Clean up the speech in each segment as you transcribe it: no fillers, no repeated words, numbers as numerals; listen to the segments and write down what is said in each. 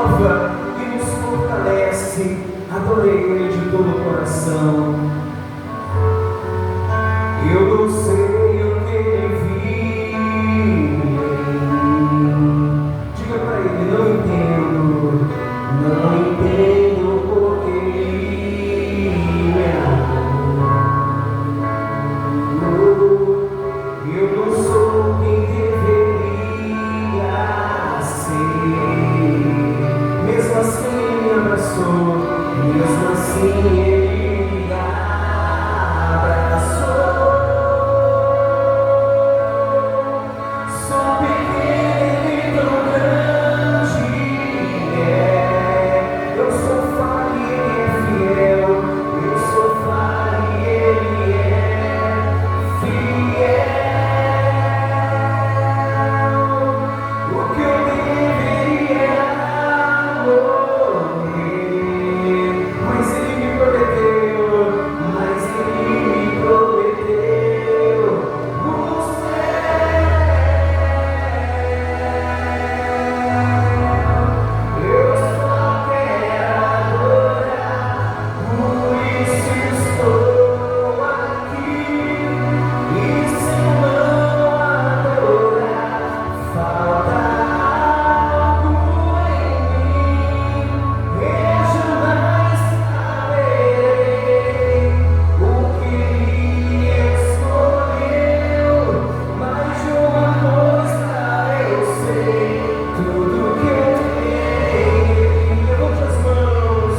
renova e nos fortalece. Adorei Ele de todo o coração. Eu não sei o que Ele viu. Diga para Ele: não entendo, não entendo porque Ele me amou. Eu não sou quem deveria ser. Mesmo assim Ele me abraçou, mesmo assim Ele me abraçou. Sou pequeno e tão grande é. Eu sou falho e Ele é fiel. Eu sou falho e Ele é fiel. O que eu deveria morrer, mas Ele me prometeu, mas Ele me prometeu o céu. Eu só quero adorar, por isso estou aqui. E se eu não adorar, falta algo em mim. Eu jamais saberei o que Ele escolheu, mas de uma coisa eu sei: tudo que eu tenho. Levante as mãos.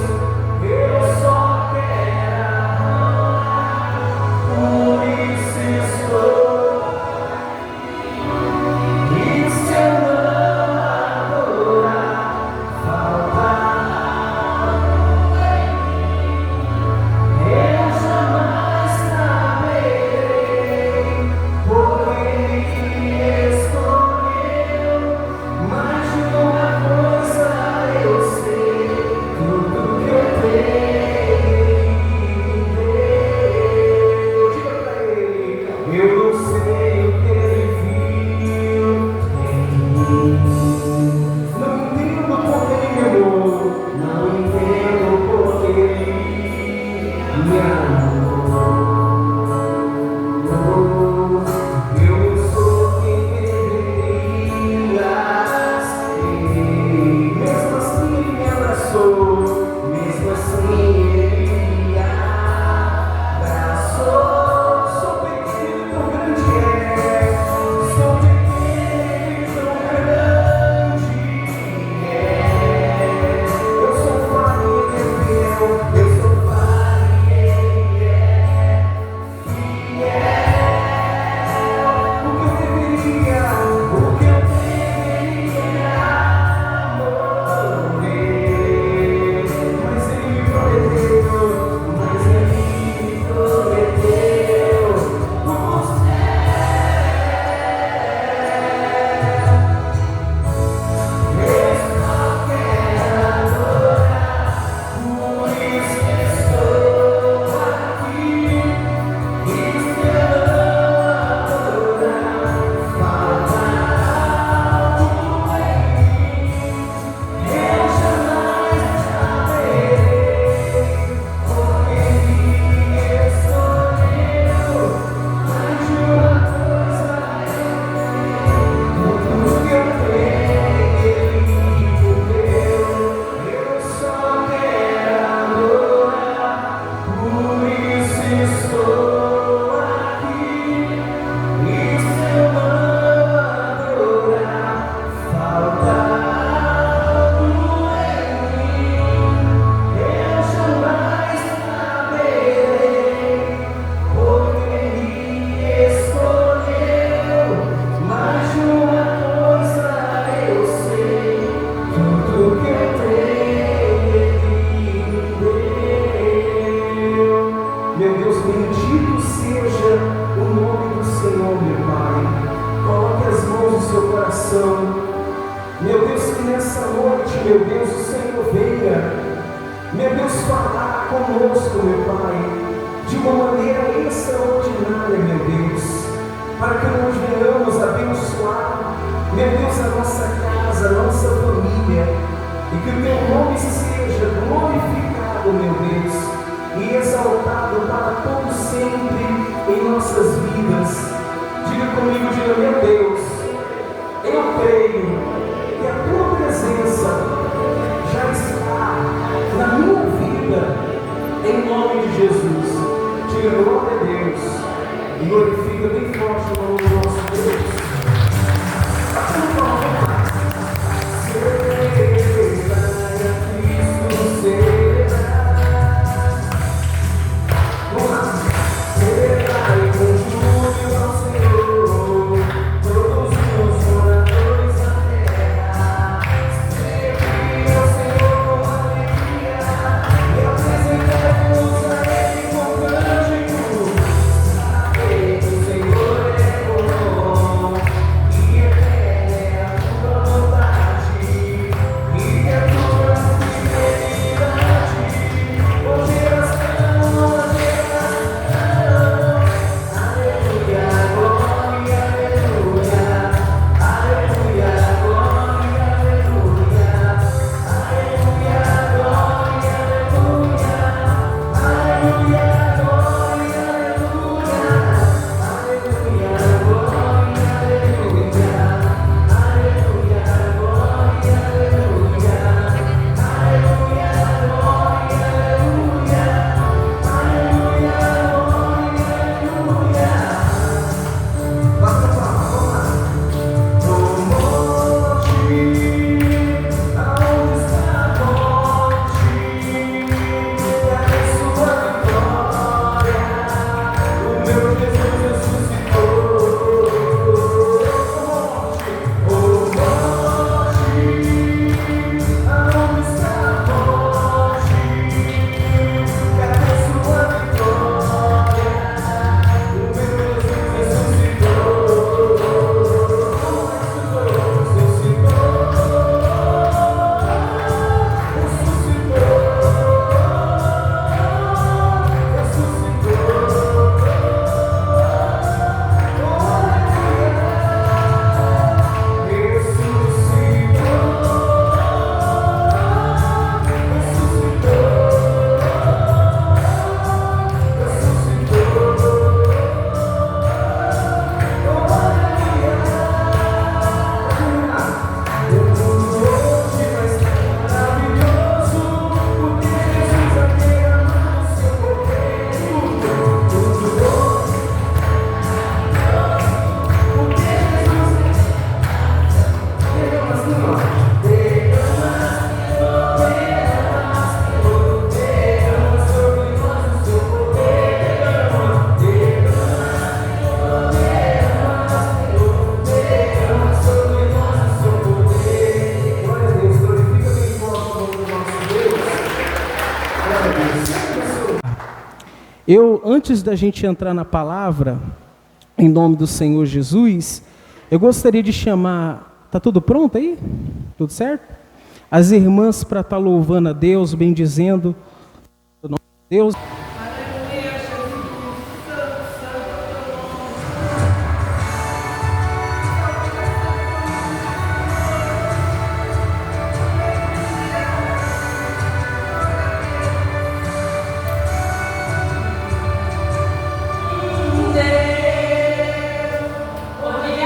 Eu só quero adorar, por isso estou aqui. E se eu não adorar, falta algo em mim. Eu jamais saberei por Ele escolheu, mas de uma coisa eu sei: tudo que eu tenho Ele deu. Diga para Ele: eu não sei o que Ele viu em mim. Não entendo porque Ele me amou, não entendo porque Ele me amou. Eu não sou quem deveria ser. Mesmo assim Ele me abraçou, mesmo assim Ele me abraçou. Sou pequeno e tão grande é. Sou pequeno e tão grande é. Eu sou falho e Ele é fiel. Eu sou falho e Ele é fiel. O que eu deveria morrer, mas Ele me prometeu, mas Ele me prometeu o céu. Eu só quero adorar, por isso estou aqui. E se eu não adorar, falta algo em mim. Eu jamais saberei porque Ele escolheu, mas de uma coisa tudo que eu tenho Ele me deu. Eu só quero adorar, por isso estou aqui. E se eu não adorar, falta algo em mim. Eu jamais saberei porque Ele escolheu, mas de uma coisa eu sei: tudo que eu tenho Ele me deu. Meu Deus, bendito seja o nome do Senhor, meu Pai. Coloque as mãos no seu coração. Meu Deus, que nessa noite, meu Deus, o Senhor venha, meu Deus, falar conosco, meu Pai, de uma maneira extraordinária, meu Deus, para que nós venhamos abençoar, meu Deus, a nossa casa, a nossa família, e que o teu nome seja glorificado, meu Deus, e exaltado para todo sempre em nossas vidas. Diga comigo, diga, meu Deus, eu creio que a tua presença já está na minha vida, em nome de Jesus. Diga glória a Deus e glorifica bem forte o nome do nosso Deus. Antes da gente entrar na palavra, em nome do Senhor Jesus, eu gostaria de chamar, tá tudo pronto aí? Tudo certo? As irmãs para estar louvando a Deus, bendizendo o nome de Deus. Glória,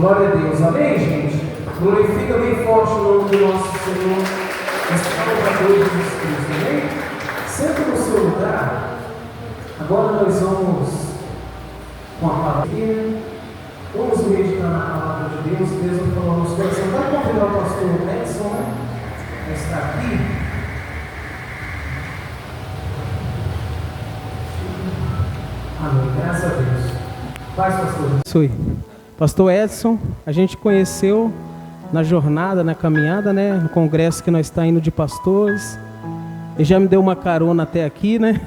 Glória a Deus, amém, gente? Glorifica bem forte o nome do nosso Senhor, nosso Salvador Jesus Cristo, amém? Senta no seu lugar. Agora nós vamos com a palavra. Vamos meditar na palavra de Deus. Deus vai falar no nosso coração. Vai convidar o pastor Edson, né? Ele está aqui. Amém. Graças a Deus. Paz, pastor. Sou pastor Edson. A gente conheceu na jornada, na caminhada, né? No congresso que nós está indo de pastores. Ele já me deu uma carona até aqui, né?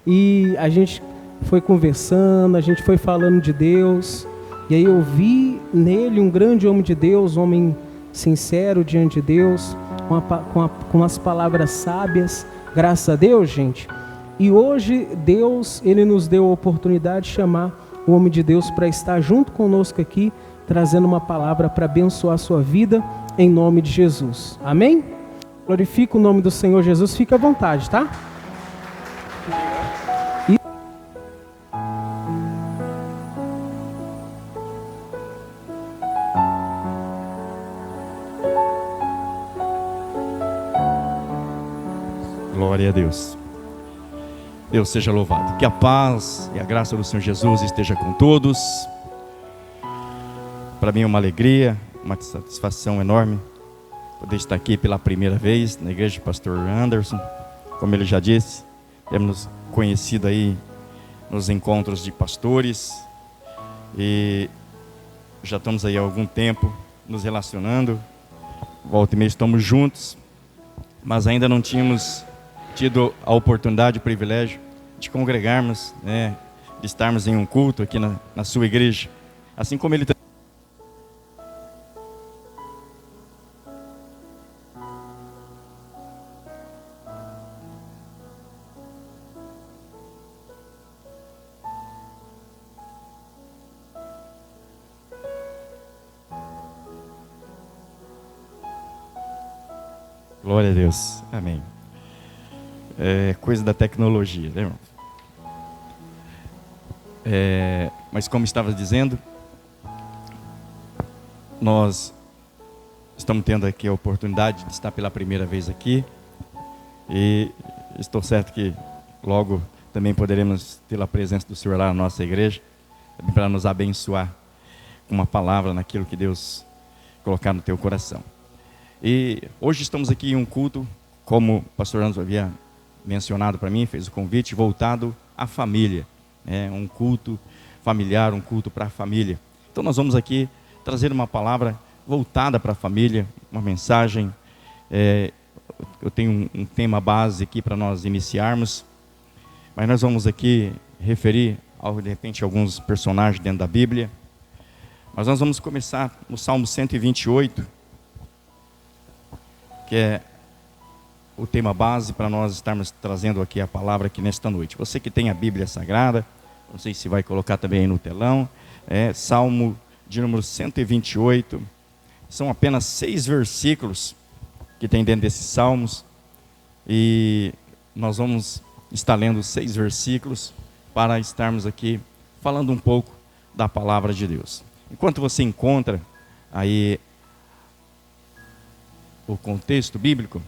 E a gente foi conversando, a gente foi falando de Deus. E aí eu vi nele um grande homem de Deus, um homem sincero diante de Deus, com as palavras sábias. Graças a Deus, gente. E hoje Deus, Ele nos deu a oportunidade de chamar o homem de Deus para estar junto conosco aqui, trazendo uma palavra para abençoar a sua vida, em nome de Jesus. Amém? Glorifica o nome do Senhor Jesus, fica à vontade, tá? Glória a Deus. Deus seja louvado. Que a paz e a graça do Senhor Jesus esteja com todos. Para mim é uma alegria, uma satisfação enorme poder estar aqui pela primeira vez na igreja do pastor Anderson. Como ele já disse, temos nos conhecido aí nos encontros de pastores e já estamos aí há algum tempo nos relacionando. Volta e meia estamos juntos, mas ainda não tínhamos tido a oportunidade, o privilégio de congregarmos, né, de estarmos em um culto aqui na sua igreja, assim como ele também. Glória a Deus, amém. É coisa da tecnologia, né, irmão? Mas como estava dizendo, nós estamos tendo aqui a oportunidade de estar pela primeira vez aqui e estou certo que logo também poderemos ter a presença do Senhor lá na nossa igreja para nos abençoar com uma palavra naquilo que Deus colocar no teu coração. E hoje estamos aqui em um culto, como o pastor Anderson havia mencionado para mim, fez o convite, voltado à família, um culto familiar, um culto para a família. Então nós vamos aqui trazer uma palavra voltada para a família, uma mensagem. Eu tenho um tema base aqui para nós iniciarmos, mas nós vamos aqui referir, de repente, alguns personagens dentro da Bíblia. Mas nós vamos começar no Salmo 128, que é o tema base para nós estarmos trazendo aqui a palavra aqui nesta noite. Você que tem a Bíblia Sagrada, não sei se vai colocar também aí no telão, Salmo de número 128, são apenas 6 versículos que tem dentro desses salmos, e nós vamos estar lendo 6 versículos para estarmos aqui falando um pouco da palavra de Deus. Enquanto você encontra aí o contexto bíblico,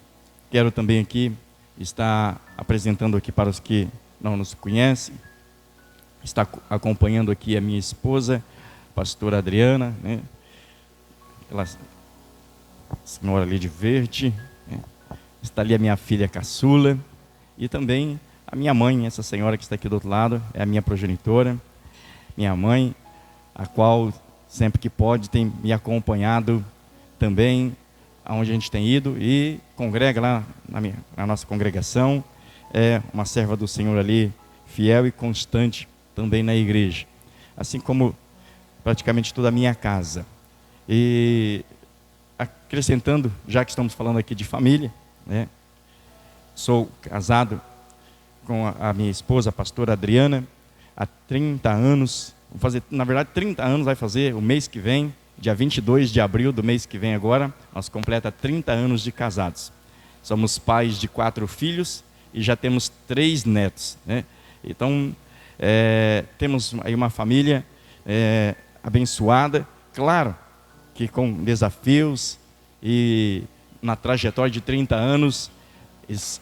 quero também aqui estar apresentando aqui para os que não nos conhecem, está acompanhando aqui a minha esposa, pastora Adriana, né? Ela, senhora ali de verde, né? Está ali a minha filha caçula, e também a minha mãe, essa senhora que está aqui do outro lado, é a minha progenitora, minha mãe, a qual sempre que pode tem me acompanhado também, aonde a gente tem ido, e congrega lá na nossa congregação, é uma serva do Senhor ali, fiel e constante também na igreja, assim como praticamente toda a minha casa. E acrescentando, já que estamos falando aqui de família, né, sou casado com a minha esposa, a pastora Adriana, há 30 anos, na verdade 30 anos vai fazer o mês que vem, dia 22 de abril do mês que vem agora, nós completa 30 anos de casados. Somos pais de 4 filhos e já temos 3 netos, né? Então, temos aí uma família abençoada, Claro que com desafios, e na trajetória de 30 anos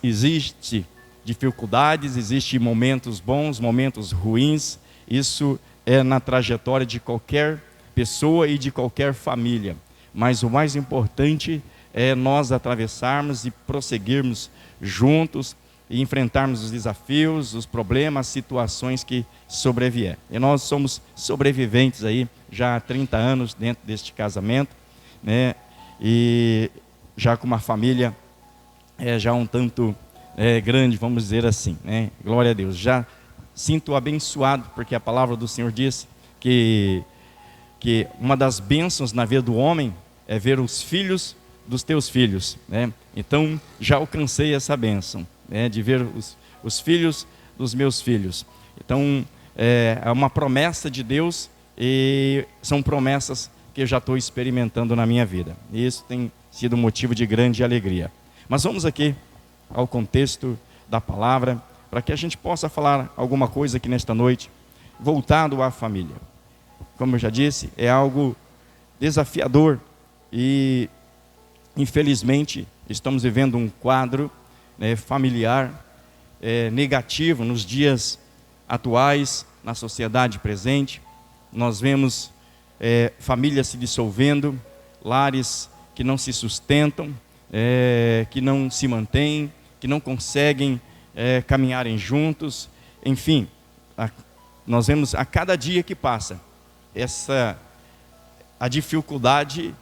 existe dificuldades, existem momentos bons, momentos ruins. Isso é na trajetória de qualquer pessoa e de qualquer família. Mas o mais importante é nós atravessarmos e prosseguirmos juntos e enfrentarmos os desafios, os problemas, as situações que sobrevier. E nós somos sobreviventes aí já há 30 anos dentro deste casamento, né? E já com uma família já um tanto grande, vamos dizer assim, né? Glória a Deus. Já sinto abençoado, porque a palavra do Senhor diz que uma das bênçãos na vida do homem é ver os filhos dos teus filhos, né? Então já alcancei essa bênção, né, de ver os filhos dos meus filhos. Então é uma promessa de Deus, e são promessas que eu já estou experimentando na minha vida. E isso tem sido motivo de grande alegria. Mas vamos aqui ao contexto da palavra, para que a gente possa falar alguma coisa aqui nesta noite, voltado à família. Como eu já disse, é algo desafiador e, infelizmente, estamos vivendo um quadro, né, familiar negativo nos dias atuais, na sociedade presente. Nós vemos famílias se dissolvendo, lares que não se sustentam, que não se mantêm, que não conseguem caminharem juntos. Enfim, nós vemos a cada dia que passa a dificuldade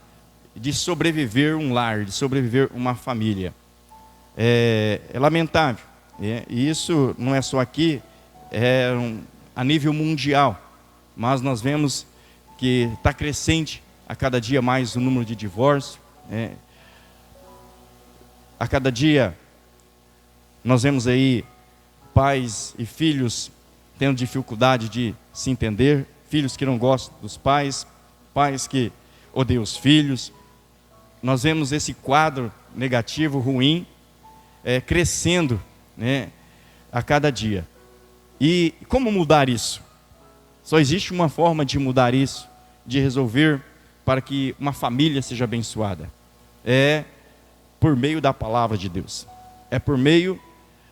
de sobreviver um lar, de sobreviver uma família. É lamentável, e isso não é só aqui, a nível mundial, mas nós vemos que está crescente a cada dia mais o número de divórcios. A cada dia nós vemos aí pais e filhos tendo dificuldade de se entender, filhos que não gostam dos pais, pais que odeiam os filhos. Nós vemos esse quadro negativo, ruim, crescendo, né, a cada dia. E como mudar isso? Só existe uma forma de mudar isso, de resolver para que uma família seja abençoada. É por meio da palavra de Deus. É por meio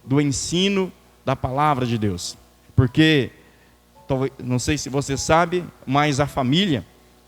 do ensino da palavra de Deus. Porque, não sei se você sabe, mas a família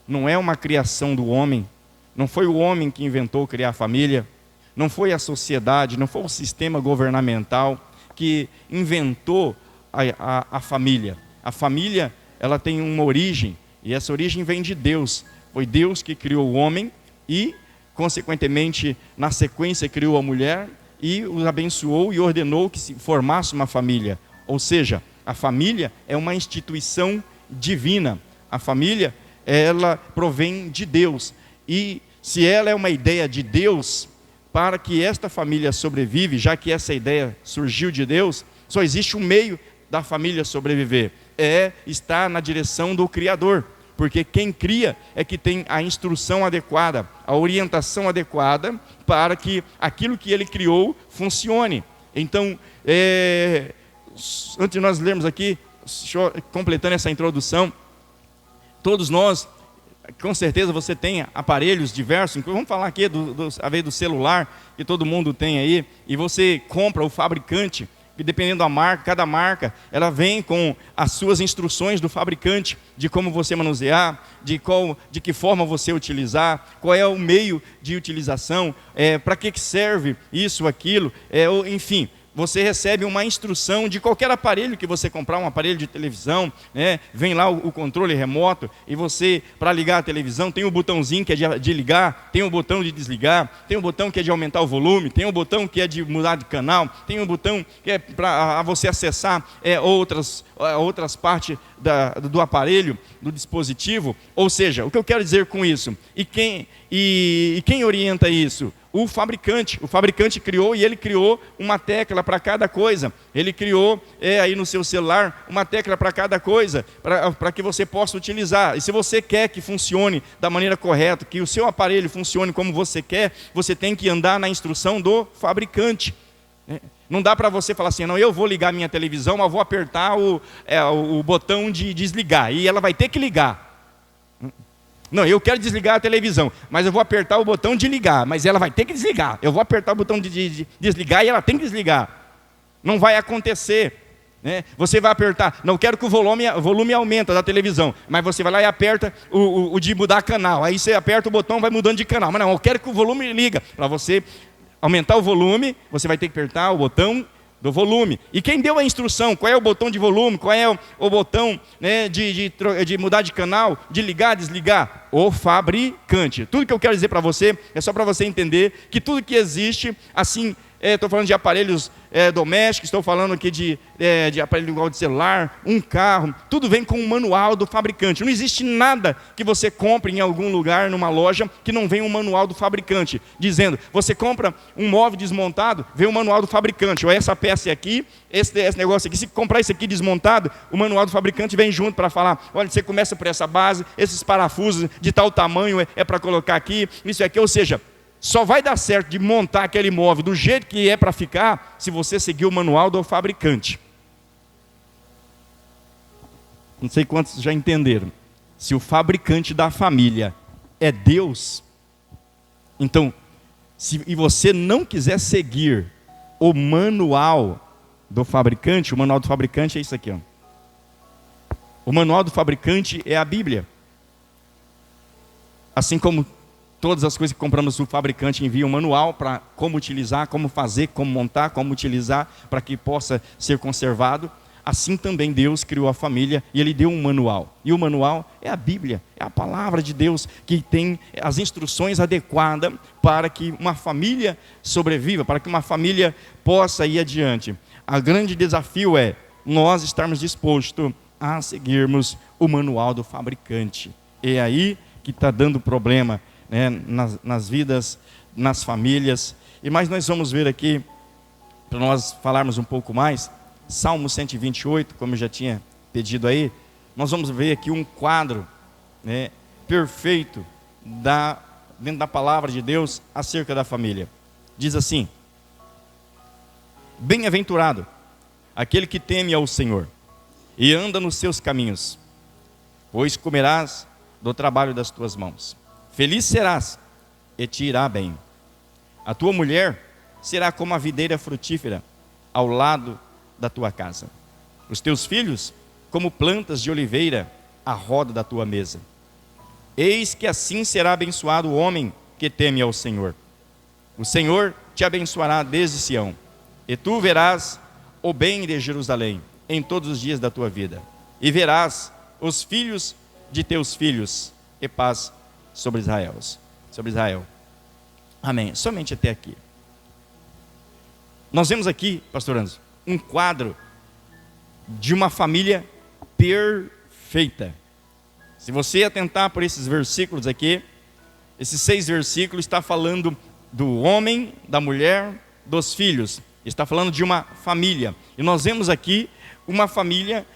não é uma criação do homem. Não foi o homem que inventou criar a família. Não foi a sociedade, não foi o sistema governamental que inventou a família. A família, ela tem uma origem, e essa origem vem de Deus. Foi Deus que criou o homem e, consequentemente, na sequência criou a mulher e os abençoou e ordenou que se formasse uma família. Ou seja, a família é uma instituição divina. A família, ela provém de Deus. E se ela é uma ideia de Deus, para que esta família sobrevive, já que essa ideia surgiu de Deus, só existe um meio da família sobreviver, estar na direção do Criador, porque quem cria é que tem a instrução adequada, a orientação adequada para que aquilo que ele criou funcione. Então, antes de nós lermos aqui, completando essa introdução, todos nós, com certeza você tem aparelhos diversos. Vamos falar aqui do celular que todo mundo tem aí, e você compra o fabricante, e dependendo da marca, cada marca, ela vem com as suas instruções do fabricante, de como você manusear, de que forma você utilizar, qual é o meio de utilização, para que serve isso, aquilo, enfim. Você recebe uma instrução de qualquer aparelho que você comprar, um aparelho de televisão, né? Vem lá o controle remoto, e você, para ligar a televisão, tem o botãozinho que é de ligar, tem o botão de desligar, tem o botão que é de aumentar o volume, tem o botão que é de mudar de canal, tem o botão que é para você acessar outras partes do aparelho, do dispositivo. Ou seja, o que eu quero dizer com isso? E quem orienta isso? O fabricante criou, e ele criou uma tecla para cada coisa. Ele criou aí no seu celular uma tecla para cada coisa, para que você possa utilizar. E se você quer que funcione da maneira correta, que o seu aparelho funcione como você quer, você tem que andar na instrução do fabricante. Não dá para você falar assim, não, eu vou ligar minha televisão, mas vou apertar o botão de desligar, e ela vai ter que ligar. Não, eu quero desligar a televisão, mas eu vou apertar o botão de ligar, mas ela vai ter que desligar. Eu vou apertar o botão de desligar e ela tem que desligar. Não vai acontecer, né? Você vai apertar, não quero que o volume aumenta da televisão, mas você vai lá e aperta o de mudar canal. Aí você aperta o botão, vai mudando de canal. Mas não, eu quero que o volume liga. Para você aumentar o volume, você vai ter que apertar o botão do volume. E quem deu a instrução, qual é o botão de volume, qual é o botão, né, de mudar de canal, de ligar, desligar? O fabricante. Tudo que eu quero dizer para você, é só para você entender que tudo que existe, assim, estou falando de aparelhos domésticos, estou falando aqui de aparelho igual de celular, um carro, tudo vem com um manual do fabricante. Não existe nada que você compre em algum lugar, numa loja, que não venha um manual do fabricante, dizendo, você compra um móvel desmontado, vem o manual do fabricante, ou essa peça aqui, esse negócio aqui, se comprar isso aqui desmontado, o manual do fabricante vem junto para falar, olha, você começa por essa base, esses parafusos de tal tamanho é para colocar aqui, isso aqui, ou seja, só vai dar certo de montar aquele móvel do jeito que é para ficar, se você seguir o manual do fabricante. Não sei quantos já entenderam. Se o fabricante da família é Deus, então, e você não quiser seguir o manual do fabricante, o manual do fabricante é isso aqui, ó. O manual do fabricante é a Bíblia. Assim como todas as coisas que compramos, o fabricante envia um manual para como utilizar, como fazer, como montar, como utilizar, para que possa ser conservado. Assim também Deus criou a família e Ele deu um manual. E o manual é a Bíblia, é a palavra de Deus que tem as instruções adequadas para que uma família sobreviva, para que uma família possa ir adiante. O grande desafio é nós estarmos dispostos a seguirmos o manual do fabricante. É aí que está dando problema, né, nas vidas, nas famílias. E mais nós vamos ver aqui, para nós falarmos um pouco mais, Salmo 128, como eu já tinha pedido aí, nós vamos ver aqui um quadro, né, perfeito dentro da palavra de Deus acerca da família. Diz assim: bem-aventurado aquele que teme ao Senhor e anda nos seus caminhos, pois comerás do trabalho das tuas mãos. Feliz serás e te irá bem. A tua mulher será como a videira frutífera ao lado da tua casa. Os teus filhos como plantas de oliveira à roda da tua mesa. Eis que assim será abençoado o homem que teme ao Senhor. O Senhor te abençoará desde Sião, e tu verás o bem de Jerusalém em todos os dias da tua vida. E verás os filhos de teus filhos, e paz sobre Israel. Amém. Somente até aqui. Nós vemos aqui, pastor Anderson, um quadro de uma família perfeita. Se você atentar por esses versículos aqui, esses 6 versículos está falando do homem, da mulher, dos filhos. Está falando de uma família. E nós vemos aqui uma família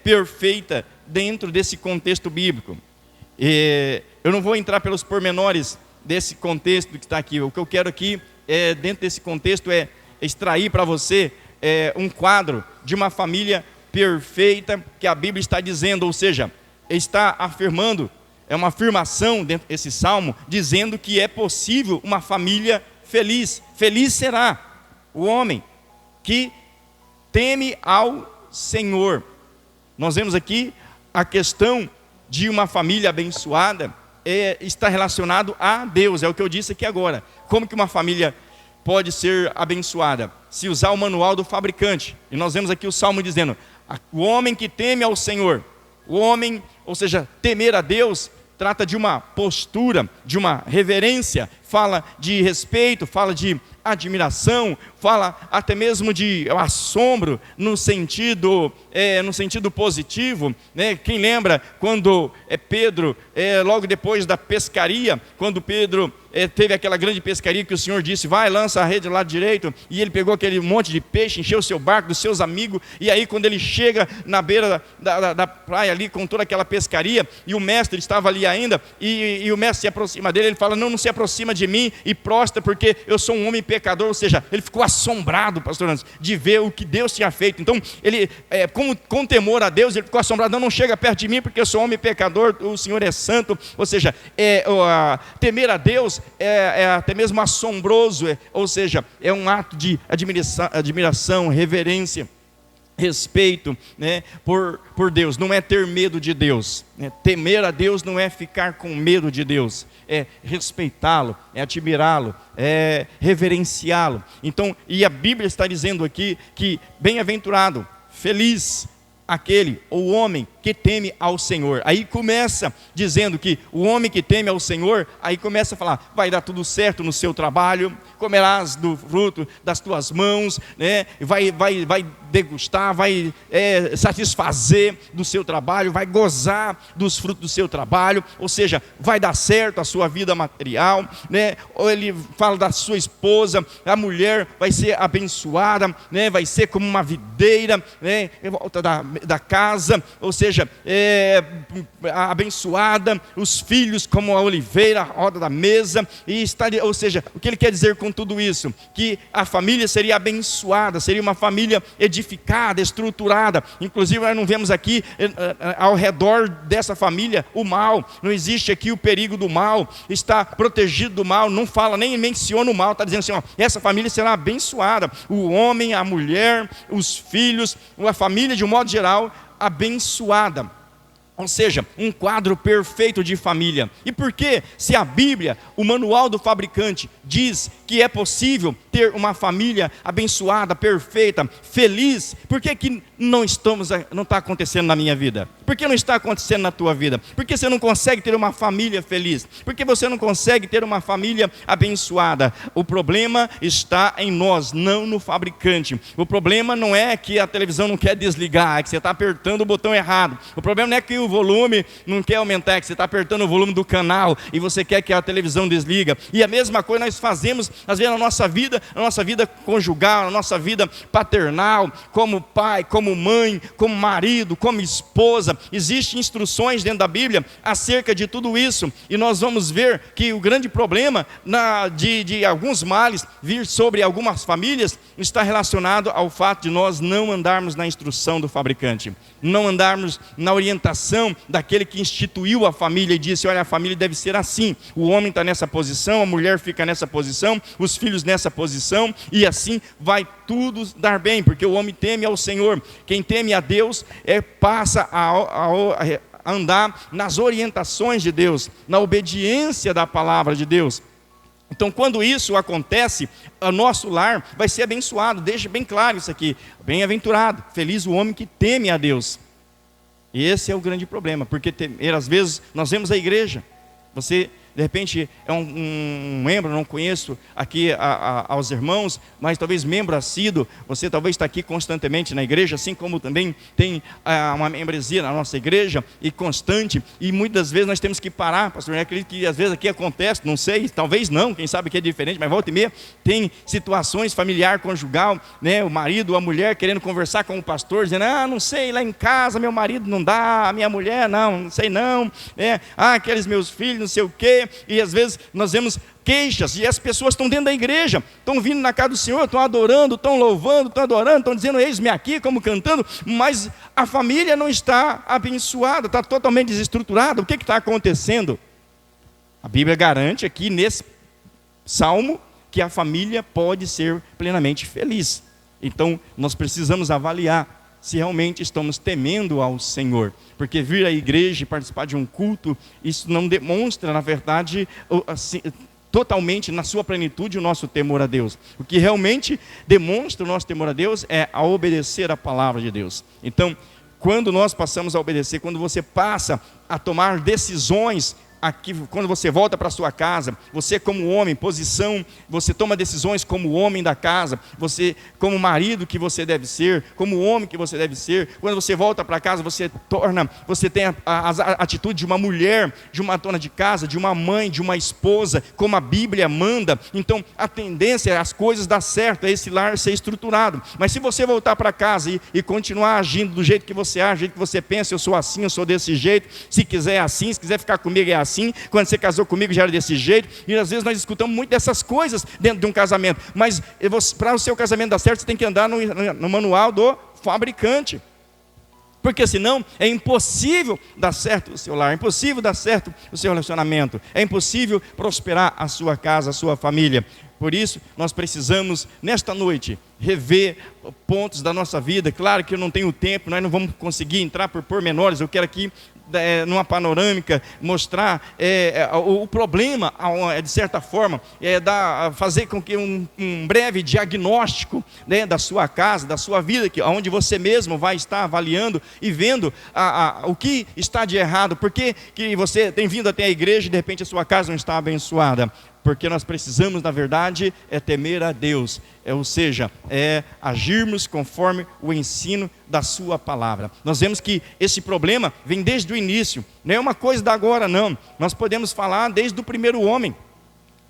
perfeita dentro desse contexto bíblico. Eu não vou entrar pelos pormenores desse contexto que está aqui. O que eu quero aqui, dentro desse contexto, é extrair para você um quadro de uma família perfeita que a Bíblia está dizendo, ou seja, está afirmando, é uma afirmação dentro desse salmo, dizendo que é possível uma família feliz. Feliz será o homem que teme ao Senhor. Nós vemos aqui a questão de uma família abençoada está relacionado a Deus, é o que eu disse aqui agora. Como que uma família pode ser abençoada? Se usar o manual do fabricante. E nós vemos aqui o Salmo dizendo, o homem que teme ao Senhor, o homem, ou seja, temer a Deus, trata de uma postura, de uma reverência, fala de respeito, fala de admiração, fala até mesmo de assombro no sentido positivo, né? Quem lembra quando Pedro, logo depois da pescaria, quando Pedro teve aquela grande pescaria que o Senhor disse, vai, lança a rede do lado direito, e ele pegou aquele monte de peixe, encheu o seu barco, dos seus amigos, e aí quando ele chega na beira da praia ali, com toda aquela pescaria, e o mestre estava ali ainda, e o mestre se aproxima dele, ele fala, não se aproxima de mim, e prostra, porque eu sou um homem pecador. Ou seja, ele ficou assombrado, pastor Anderson, de ver o que Deus tinha feito. Então, ele, com temor a Deus, ele ficou assombrado, não chega perto de mim, porque eu sou um homem pecador, o Senhor é santo. Ou seja, temer a Deus é até mesmo assombroso, ou seja, é um ato de admiração, reverência, respeito, né, por Deus. Não é ter medo de Deus, né? Temer a Deus não é ficar com medo de Deus, é respeitá-lo, é admirá-lo, é reverenciá-lo. Então, e a Bíblia está dizendo aqui que bem-aventurado, feliz aquele, ou o homem que teme ao Senhor. Aí começa dizendo que o homem que teme ao Senhor, aí começa a falar, vai dar tudo certo no seu trabalho, comerás do fruto das tuas mãos, né? vai degustar, vai satisfazer do seu trabalho, vai gozar dos frutos do seu trabalho, ou seja, vai dar certo a sua vida material, né? Ou ele fala da sua esposa, a mulher vai ser abençoada, né? Vai ser como uma videira, né? Em volta da casa, ou seja, abençoada, os filhos como a oliveira, a roda da mesa, ou seja, o que ele quer dizer com tudo isso? Que a família seria abençoada, seria uma família edificada, estruturada. Inclusive nós não vemos aqui ao redor dessa família o mal, não existe aqui o perigo do mal, está protegido do mal, não fala, nem menciona o mal, está dizendo assim, ó, essa família será abençoada, o homem, a mulher, os filhos, a família de um modo geral, abençoada. Ou seja, um quadro perfeito de família. E por que, se a Bíblia, o manual do fabricante, diz que é possível ter uma família abençoada, perfeita, feliz, por que não está acontecendo na minha vida? Por que não está acontecendo na tua vida? Por que você não consegue ter uma família feliz? Por que você não consegue ter uma família abençoada? O problema está em nós, não no fabricante. O problema não é que a televisão não quer desligar, é que você está apertando o botão errado. O problema não é que o volume não quer aumentar, é que você está apertando o volume do canal e você quer que a televisão desliga. E a mesma coisa nós fazemos, às vezes, na nossa vida conjugal, na nossa vida paternal, como pai, como mãe, como marido, como esposa. Existem instruções dentro da Bíblia acerca de tudo isso, e nós vamos ver que o grande problema de alguns males vir sobre algumas famílias está relacionado ao fato de nós não andarmos na instrução do fabricante, não andarmos na orientação daquele que instituiu a família e disse, olha, a família deve ser assim, o homem está nessa posição, a mulher fica nessa posição, os filhos nessa posição, e assim vai tudo dar bem, porque o homem teme ao Senhor. Quem teme a Deus passa a andar nas orientações de Deus, na obediência da palavra de Deus. Então, quando isso acontece, o nosso lar vai ser abençoado. Deixa bem claro isso aqui, bem-aventurado, feliz o homem que teme a Deus. E esse é o grande problema, porque às vezes nós vemos a igreja, você de repente é um membro, não conheço aqui aos irmãos, mas talvez membro assíduo, você talvez está aqui constantemente na igreja, assim como também tem uma membresia na nossa igreja, e constante, e muitas vezes nós temos que parar, pastor, eu acredito que às vezes aqui acontece, não sei, talvez não, quem sabe que é diferente, mas volta e meia, tem situações familiar, conjugal, né, o marido ou a mulher querendo conversar com o pastor, dizendo, não sei, lá em casa meu marido não dá, a minha mulher não sei não, aqueles meus filhos, não sei o quê. E às vezes nós vemos queixas, e as pessoas estão dentro da igreja, estão vindo na casa do Senhor, estão adorando, estão louvando, estão adorando, estão dizendo, eis-me aqui, como cantando, mas a família não está abençoada, está totalmente desestruturada. O que está acontecendo? A Bíblia garante aqui nesse salmo que a família pode ser plenamente feliz. Então nós precisamos avaliar se realmente estamos temendo ao Senhor, porque vir à igreja e participar de um culto, isso não demonstra, na verdade, assim, totalmente, na sua plenitude, o nosso temor a Deus. O que realmente demonstra o nosso temor a Deus é a obedecer a palavra de Deus. Então, quando nós passamos a obedecer, quando você passa a tomar decisões aqui, quando você volta para sua casa, você como homem, posição, você toma decisões como homem da casa, você como marido que você deve ser, como homem que você deve ser. Quando você volta para casa, você tem a atitude de uma mulher, de uma dona de casa, de uma mãe, de uma esposa, como a Bíblia manda. Então a tendência é as coisas dar certo, é esse lar ser estruturado. Mas se você voltar para casa e continuar agindo do jeito que você age, do jeito que você pensa, eu sou assim, eu sou desse jeito, se quiser é assim, se quiser ficar comigo é assim, quando você casou comigo já era desse jeito, e às vezes nós escutamos muito dessas coisas dentro de um casamento, mas para o seu casamento dar certo, você tem que andar no manual do fabricante, porque senão é impossível dar certo o seu lar, é impossível dar certo o seu relacionamento, é impossível prosperar a sua casa, a sua família. Por isso, nós precisamos, nesta noite, rever pontos da nossa vida. Claro que eu não tenho tempo, nós não vamos conseguir entrar por pormenores. Eu quero aqui, numa panorâmica, mostrar o problema, de certa forma, fazer com que um breve diagnóstico, né, da sua casa, da sua vida, onde você mesmo vai estar avaliando e vendo o que está de errado. Por que você tem vindo até a igreja e de repente a sua casa não está abençoada? Porque nós precisamos, na verdade, temer a Deus, ou seja, agirmos conforme o ensino da sua palavra. Nós vemos que esse problema vem desde o início, não é uma coisa da agora não, nós podemos falar desde o primeiro homem,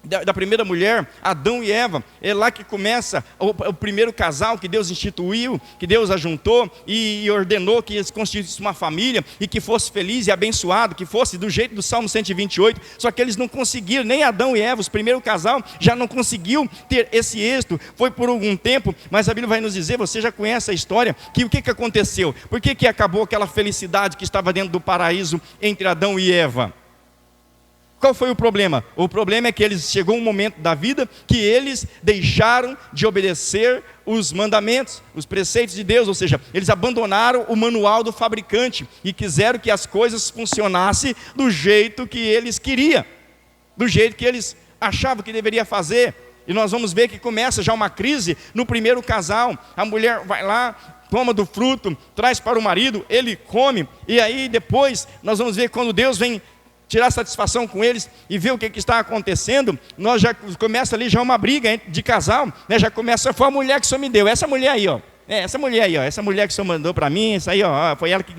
da primeira mulher, Adão e Eva. É lá que começa o primeiro casal que Deus instituiu, que Deus ajuntou e ordenou que eles constituíssem uma família e que fosse feliz e abençoado, que fosse do jeito do Salmo 128, só que eles não conseguiram, nem Adão e Eva, os primeiros casal já não conseguiu ter esse êxito. Foi por algum tempo, mas a Bíblia vai nos dizer, você já conhece a história, que o que aconteceu? Por que acabou aquela felicidade que estava dentro do paraíso entre Adão e Eva? Qual foi o problema? O problema é que chegou um momento da vida que eles deixaram de obedecer os mandamentos, os preceitos de Deus, ou seja, eles abandonaram o manual do fabricante e quiseram que as coisas funcionassem do jeito que eles queriam, do jeito que eles achavam que deveria fazer. E nós vamos ver que começa já uma crise no primeiro casal. A mulher vai lá, toma do fruto, traz para o marido, ele come, e aí depois nós vamos ver quando Deus vem tirar satisfação com eles e ver o que está acontecendo, nós já começa ali já uma briga de casal, né? Já começa, foi a mulher que o senhor me deu, essa mulher aí, ó. Essa mulher aí, ó, essa mulher que o senhor mandou para mim, essa aí, ó, foi ela que,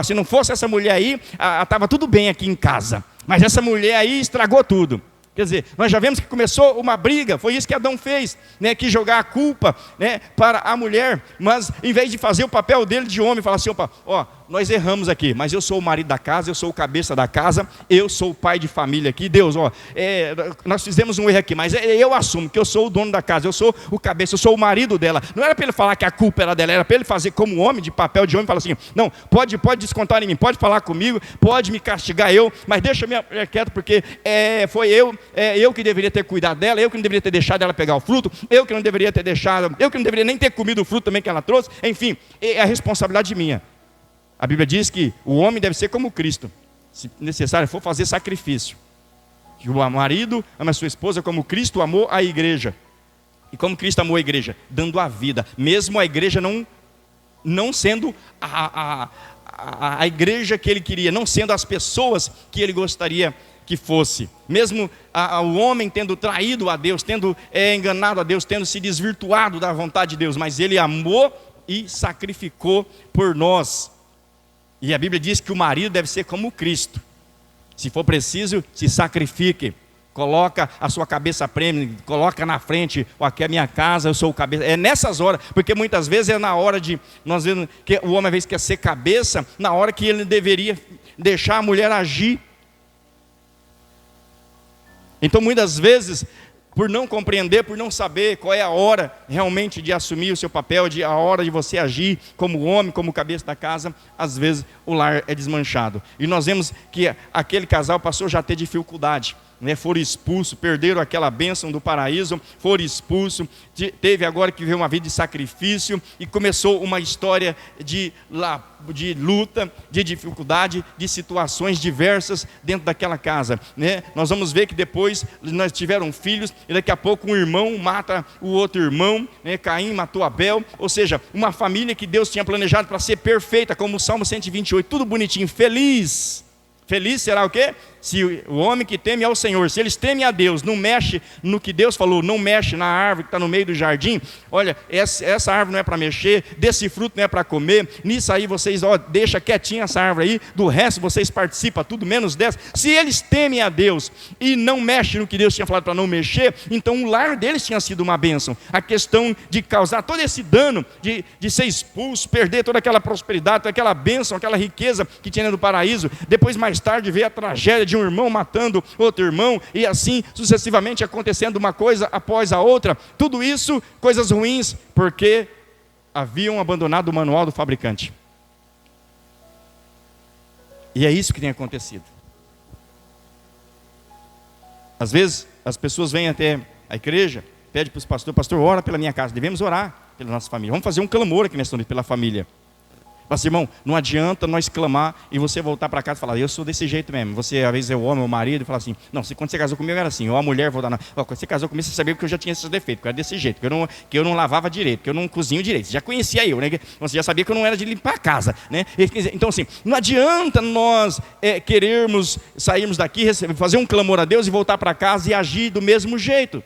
se não fosse essa mulher aí, estava tudo bem aqui em casa, mas essa mulher aí estragou tudo. Quer dizer, nós já vemos que começou uma briga, foi isso que Adão fez, né? Que jogar a culpa, né, para a mulher, mas em vez de fazer o papel dele de homem, falar assim, opa, ó, nós erramos aqui, mas eu sou o marido da casa, eu sou o cabeça da casa, eu sou o pai de família aqui, Deus, ó, nós fizemos um erro aqui, mas eu assumo que eu sou o dono da casa, eu sou o cabeça, eu sou o marido dela. Não era para ele falar que a culpa era dela, era para ele fazer como homem, de papel de homem, falar assim, não, pode descontar em mim, pode falar comigo, pode me castigar eu, mas deixa minha mulher quieta, porque foi eu que deveria ter cuidado dela, eu que não deveria ter deixado ela pegar o fruto, eu que não deveria ter deixado, eu que não deveria nem ter comido o fruto também que ela trouxe, enfim, é a responsabilidade minha. A Bíblia diz que o homem deve ser como Cristo, se necessário for fazer sacrifício, que o marido ama a sua esposa como Cristo amou a igreja. E como Cristo amou a igreja? Dando a vida, mesmo a igreja não sendo a igreja que ele queria, não sendo as pessoas que ele gostaria que fosse, mesmo o homem tendo traído a Deus, tendo enganado a Deus, tendo se desvirtuado da vontade de Deus, mas ele amou e sacrificou por nós. E a Bíblia diz que o marido deve ser como Cristo, se for preciso, se sacrifique, coloca a sua cabeça prêmio, coloca na frente, aqui é a minha casa, eu sou o cabeça. É nessas horas, porque muitas vezes é na hora de, nós vemos que o homem às vezes quer ser cabeça, na hora que ele deveria deixar a mulher agir. Então muitas vezes, por não compreender, por não saber qual é a hora realmente de assumir o seu papel, a hora de você agir como homem, como cabeça da casa, às vezes o lar é desmanchado. E nós vemos que aquele casal passou já a ter dificuldade, né? Foram expulsos, perderam aquela bênção do paraíso, foram expulsos, teve agora que viver uma vida de sacrifício, e começou uma história de luta, de dificuldade, de situações diversas dentro daquela casa, né? Nós vamos ver que depois nós tiveram filhos, e daqui a pouco um irmão mata o outro irmão, né? Caim matou Abel, ou seja, uma família que Deus tinha planejado para ser perfeita, como o Salmo 128, tudo bonitinho, feliz. Feliz será o quê? se o homem que teme ao Senhor, se eles temem a Deus, não mexe no que Deus falou, não mexe na árvore que está no meio do jardim, olha, essa árvore não é para mexer, desse fruto não é para comer, nisso aí vocês, deixa quietinha essa árvore aí, do resto vocês participam, tudo menos dessa. Se eles temem a Deus e não mexem no que Deus tinha falado para não mexer, então o lar deles tinha sido uma bênção. A questão de causar todo esse dano, de ser expulso, perder toda aquela prosperidade, toda aquela bênção, aquela riqueza que tinha no paraíso, depois mais tarde veio a tragédia de um irmão matando outro irmão, e assim sucessivamente acontecendo uma coisa após a outra, tudo isso, coisas ruins, porque haviam abandonado o manual do fabricante. E é isso que tem acontecido. Às vezes as pessoas vêm até a igreja, pedem para os pastores: pastor, ora pela minha casa. Devemos orar pela nossa família, vamos fazer um clamor aqui nessa noite pela família. Mas, irmão, não adianta nós clamar e você voltar para casa e falar: eu sou desse jeito mesmo. Você, às vezes, é o homem, o marido, e fala assim: não, quando você casou comigo era assim, ou a mulher voltar, não. Quando você casou comigo, você sabia que eu já tinha esses defeitos, que eu era desse jeito, que eu não lavava direito, que eu não cozinho direito. Você já conhecia eu, né? Você já sabia que eu não era de limpar a casa, né? Então, assim, não adianta nós querermos sairmos daqui, fazer um clamor a Deus e voltar para casa e agir do mesmo jeito.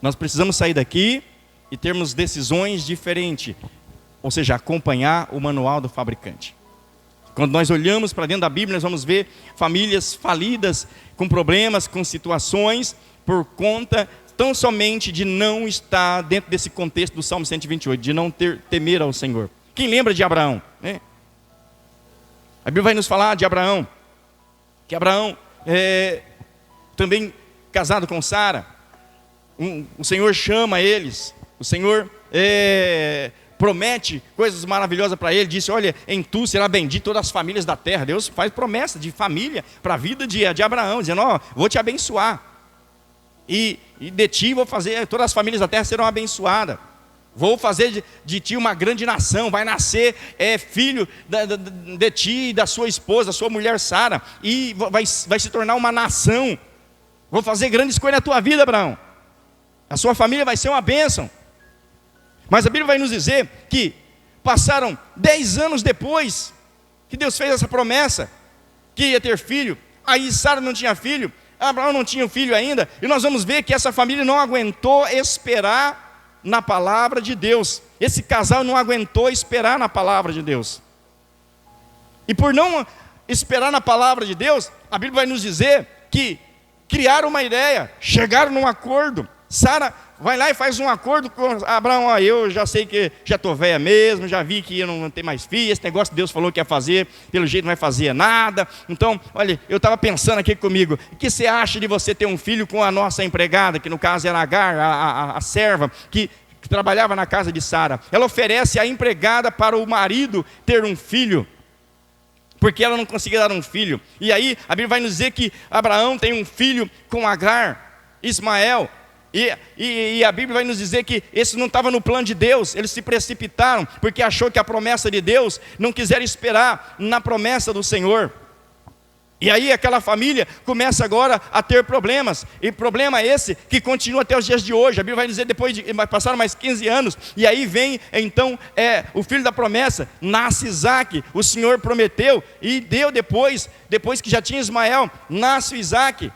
Nós precisamos sair daqui e termos decisões diferentes, ou seja, acompanhar o manual do fabricante. Quando nós olhamos para dentro da Bíblia, nós vamos ver famílias falidas, com problemas, com situações, por conta tão somente de não estar dentro desse contexto do Salmo 128, de não temer ao Senhor. Quem lembra de Abraão? A Bíblia vai nos falar de Abraão, que Abraão também casado com Sara, o Senhor chama eles, o Senhor promete coisas maravilhosas para ele, disse: olha, em tu será bendito todas as famílias da terra. Deus faz promessa de família para a vida de Abraão, dizendo: vou te abençoar, e de ti vou fazer, todas as famílias da terra serão abençoadas, vou fazer de ti uma grande nação, vai nascer filho de ti e da sua esposa, da sua mulher Sara, e vai se tornar uma nação, vou fazer grandes coisas na tua vida, Abraão, a sua família vai ser uma bênção. Mas a Bíblia vai nos dizer que passaram 10 anos depois que Deus fez essa promessa, que ia ter filho. Aí Sara não tinha filho, Abraão não tinha filho ainda, e nós vamos ver que essa família não aguentou esperar na palavra de Deus. Esse casal não aguentou esperar na palavra de Deus. E por não esperar na palavra de Deus, a Bíblia vai nos dizer que criaram uma ideia, chegaram num acordo. Sara vai lá e faz um acordo com Abraão: eu já sei que já estou velha mesmo, já vi que eu não vou ter mais filho, esse negócio que Deus falou que ia fazer, pelo jeito não vai fazer nada. Então, olha, eu estava pensando aqui comigo, o que você acha de você ter um filho com a nossa empregada, que no caso era Agar, a serva, que trabalhava na casa de Sara. Ela oferece a empregada para o marido ter um filho, porque ela não conseguia dar um filho. E aí a Bíblia vai nos dizer que Abraão tem um filho com Agar, Ismael. E a Bíblia vai nos dizer que esse não estava no plano de Deus. Eles se precipitaram porque achou que a promessa de Deus, não quiseram esperar na promessa do Senhor. E aí aquela família começa agora a ter problemas, e problema esse que continua até os dias de hoje. A Bíblia vai dizer, passaram mais 15 anos, e aí vem então o filho da promessa, nasce Isaac. O Senhor prometeu e deu depois que já tinha Ismael, nasce Isaac.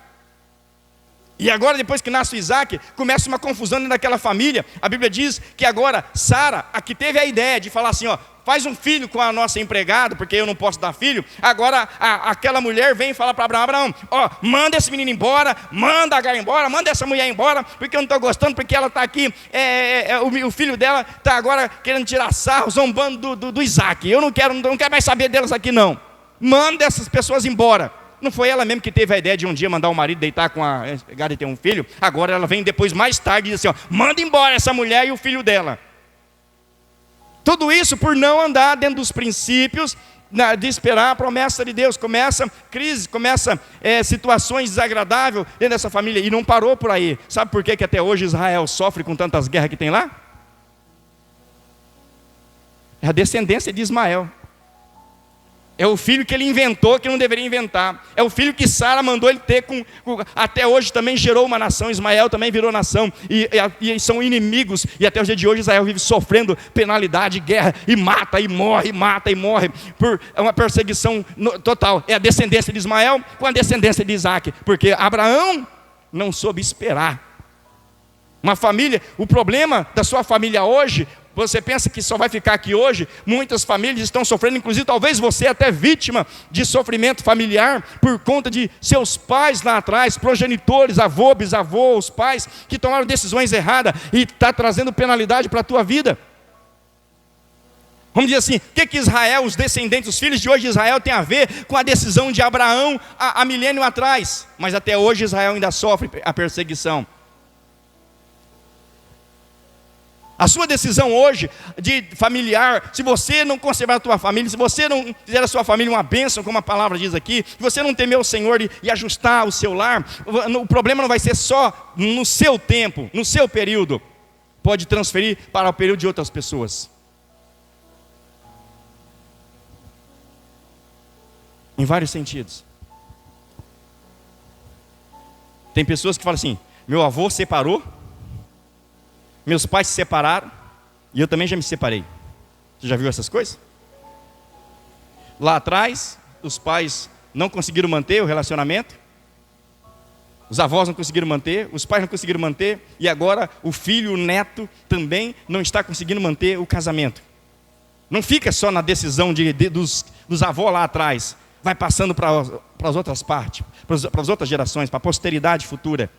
E agora, depois que nasce o Isaac, começa uma confusão dentro daquela família. A Bíblia diz que agora Sara, a que teve a ideia de falar assim: faz um filho com a nossa empregada, porque eu não posso dar filho. Agora aquela mulher vem e fala para Abraão: manda esse menino embora, manda Agar embora, manda essa mulher embora, porque eu não estou gostando, porque ela está aqui, o filho dela está agora querendo tirar sarro, zombando do Isaac. Eu não quero mais saber delas aqui não. Manda essas pessoas embora. Não foi ela mesmo que teve a ideia de um dia mandar o marido deitar com a empregada e ter um filho? Agora ela vem depois, mais tarde, e diz assim: manda embora essa mulher e o filho dela. Tudo isso por não andar dentro dos princípios de esperar a promessa de Deus. Começa crise, começa situações desagradáveis dentro dessa família. E não parou por aí. Sabe por que até hoje Israel sofre com tantas guerras que tem lá? É a descendência de Ismael. É o filho que ele inventou que não deveria inventar. É o filho que Sara mandou ele ter até hoje também gerou uma nação. Ismael também virou nação. E são inimigos. E até o dia de hoje Israel vive sofrendo penalidade, guerra. E mata, e morre, mata e morre. Por uma perseguição total. É a descendência de Ismael com a descendência de Isaac. Porque Abraão não soube esperar. Uma família, o problema da sua família hoje... Você pensa que só vai ficar aqui hoje? Muitas famílias estão sofrendo, inclusive talvez você até vítima de sofrimento familiar por conta de seus pais lá atrás, progenitores, avô, bisavô, os pais que tomaram decisões erradas e está trazendo penalidade para a tua vida. Vamos dizer assim, o que Israel, os descendentes, os filhos de hoje de Israel tem a ver com a decisão de Abraão há milênio atrás? Mas até hoje Israel ainda sofre a perseguição. A sua decisão hoje de familiar, se você não conservar a tua família, se você não fizer a sua família uma bênção, como a palavra diz aqui, se você não temer o Senhor e ajustar o seu lar, o problema não vai ser só no seu tempo, no seu período, pode transferir para o período de outras pessoas. Em vários sentidos. Tem pessoas que falam assim, meu avô separou, meus pais se separaram, e eu também já me separei. Você já viu essas coisas? Lá atrás, os pais não conseguiram manter o relacionamento, os avós não conseguiram manter, os pais não conseguiram manter, e agora o filho, o neto, também não está conseguindo manter o casamento. Não fica só na decisão dos avós lá atrás, vai passando para as outras partes, para as outras gerações, para a posteridade futura.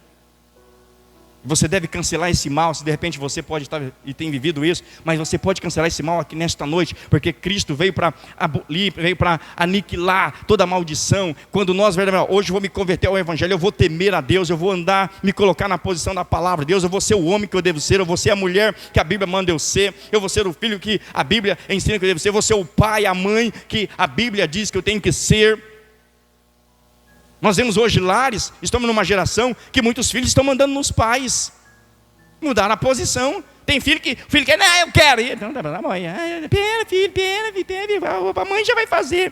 Você deve cancelar esse mal, se de repente você pode estar e tem vivido isso, mas você pode cancelar esse mal aqui nesta noite, porque Cristo veio para abolir, veio para aniquilar toda a maldição. Quando nós, hoje eu vou me converter ao Evangelho, eu vou temer a Deus, eu vou andar, me colocar na posição da palavra de Deus, eu vou ser o homem que eu devo ser, eu vou ser a mulher que a Bíblia manda eu ser, eu vou ser o filho que a Bíblia ensina que eu devo ser, eu vou ser o pai, a mãe que a Bíblia diz que eu tenho que ser. Nós vemos hoje lares, estamos numa geração que muitos filhos estão mandando nos pais. Mudaram a posição. Tem filho que quer, não, eu quero. Não, da mãe, pera, filho, a mãe já vai fazer.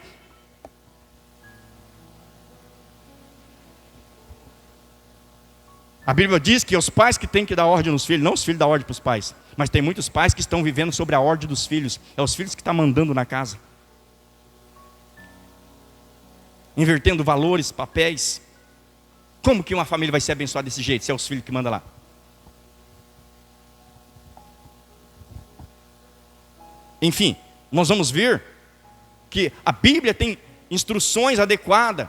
A Bíblia diz que os pais que têm que dar ordem nos filhos, não os filhos dão ordem para os pais. Mas tem muitos pais que estão vivendo sobre a ordem dos filhos. É os filhos que estão mandando na casa. Invertendo valores, papéis. Como que uma família vai ser abençoada desse jeito, se é os filhos que mandam lá? Enfim, nós vamos ver que a Bíblia tem instruções adequadas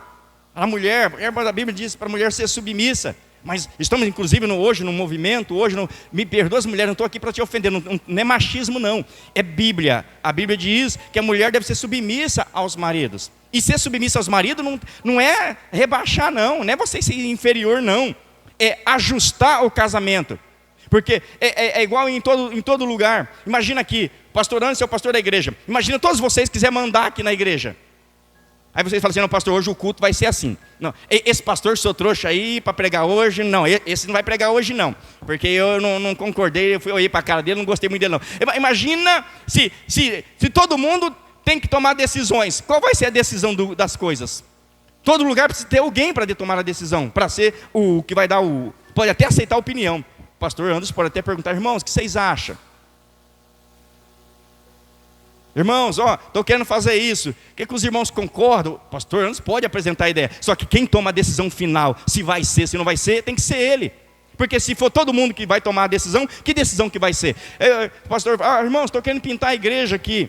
para a mulher. A Bíblia diz para a mulher ser submissa. Mas estamos inclusive hoje no movimento, me perdoa as mulheres, não estou aqui para te ofender, não é machismo não, é Bíblia. A Bíblia diz que a mulher deve ser submissa aos maridos. E ser submissa aos maridos não é rebaixar não é você ser inferior não, é ajustar o casamento. Porque é igual em todo lugar. Imagina aqui, pastor Anderson é o pastor da igreja, imagina todos vocês quiserem mandar aqui na igreja. Aí vocês falam assim, não pastor, hoje o culto vai ser assim. Não, esse pastor sou trouxa aí para pregar hoje, não, esse não vai pregar hoje não. Porque eu não concordei, eu olhei para a cara dele, não gostei muito dele não. Imagina se todo mundo tem que tomar decisões. Qual vai ser a decisão das coisas? Todo lugar precisa ter alguém para tomar a decisão, para ser o que vai dar pode até aceitar a opinião. O pastor Anderson pode até perguntar, irmãos, o que vocês acham? Irmãos, estou querendo fazer isso. O que os irmãos concordam? O pastor Anderson pode apresentar a ideia. Só que quem toma a decisão final, se vai ser, se não vai ser, tem que ser ele. Porque se for todo mundo que vai tomar a decisão, que decisão que vai ser? Pastor, irmãos, estou querendo pintar a igreja aqui.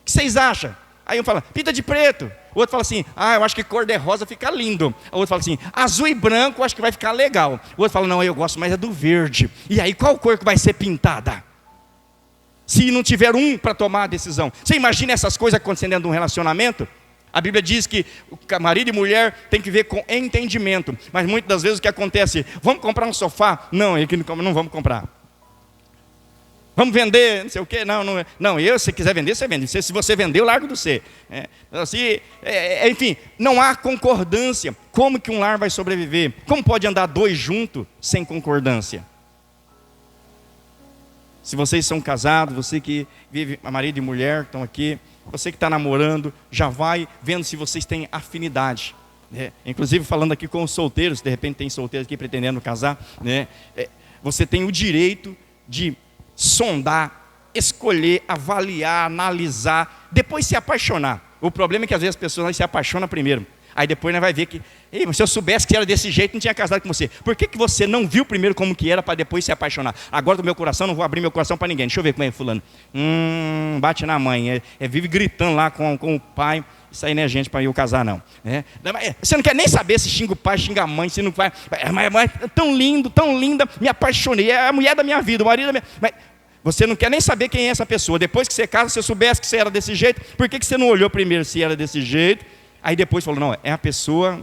O que vocês acham? Aí um fala, pinta de preto. O outro fala assim, eu acho que cor de rosa fica lindo. O outro fala assim, azul e branco, acho que vai ficar legal. O outro fala, não, eu gosto mais do verde. E aí, qual cor que vai ser pintada? Se não tiver um para tomar a decisão. Você imagina essas coisas acontecendo dentro de um relacionamento? A Bíblia diz que marido e mulher tem que ver com entendimento. Mas muitas das vezes o que acontece? Vamos comprar um sofá? Não vamos comprar. Vamos vender, não sei o quê? Não, se quiser vender, você vende. Se você vender, eu largo do você. Enfim, não há concordância. Como que um lar vai sobreviver? Como pode andar dois juntos sem concordância? Se vocês são casados, você que vive, marido e mulher, estão aqui, você que está namorando, já vai vendo se vocês têm afinidade. Né? Inclusive falando aqui com os solteiros, de repente tem solteiros aqui pretendendo casar, né? Você tem o direito de sondar, escolher, avaliar, analisar, depois se apaixonar. O problema é que às vezes as pessoas se apaixonam primeiro. Aí depois vai ver que, se eu soubesse que era desse jeito, não tinha casado com você. Por que você não viu primeiro como que era para depois se apaixonar? Agora do meu coração, não vou abrir meu coração para ninguém. Deixa eu ver como é fulano. Bate na mãe, vive gritando lá com o pai. Isso aí não é gente para eu casar, não. Você não quer nem saber se xinga o pai, xinga a mãe, se não vai. Mas tão lindo, tão linda, me apaixonei. É a mulher da minha vida, o marido da minha. Mas você não quer nem saber quem é essa pessoa. Depois que você casa, se você soubesse que você era desse jeito, por que você não olhou primeiro se era desse jeito? Aí depois falou, não, é uma pessoa,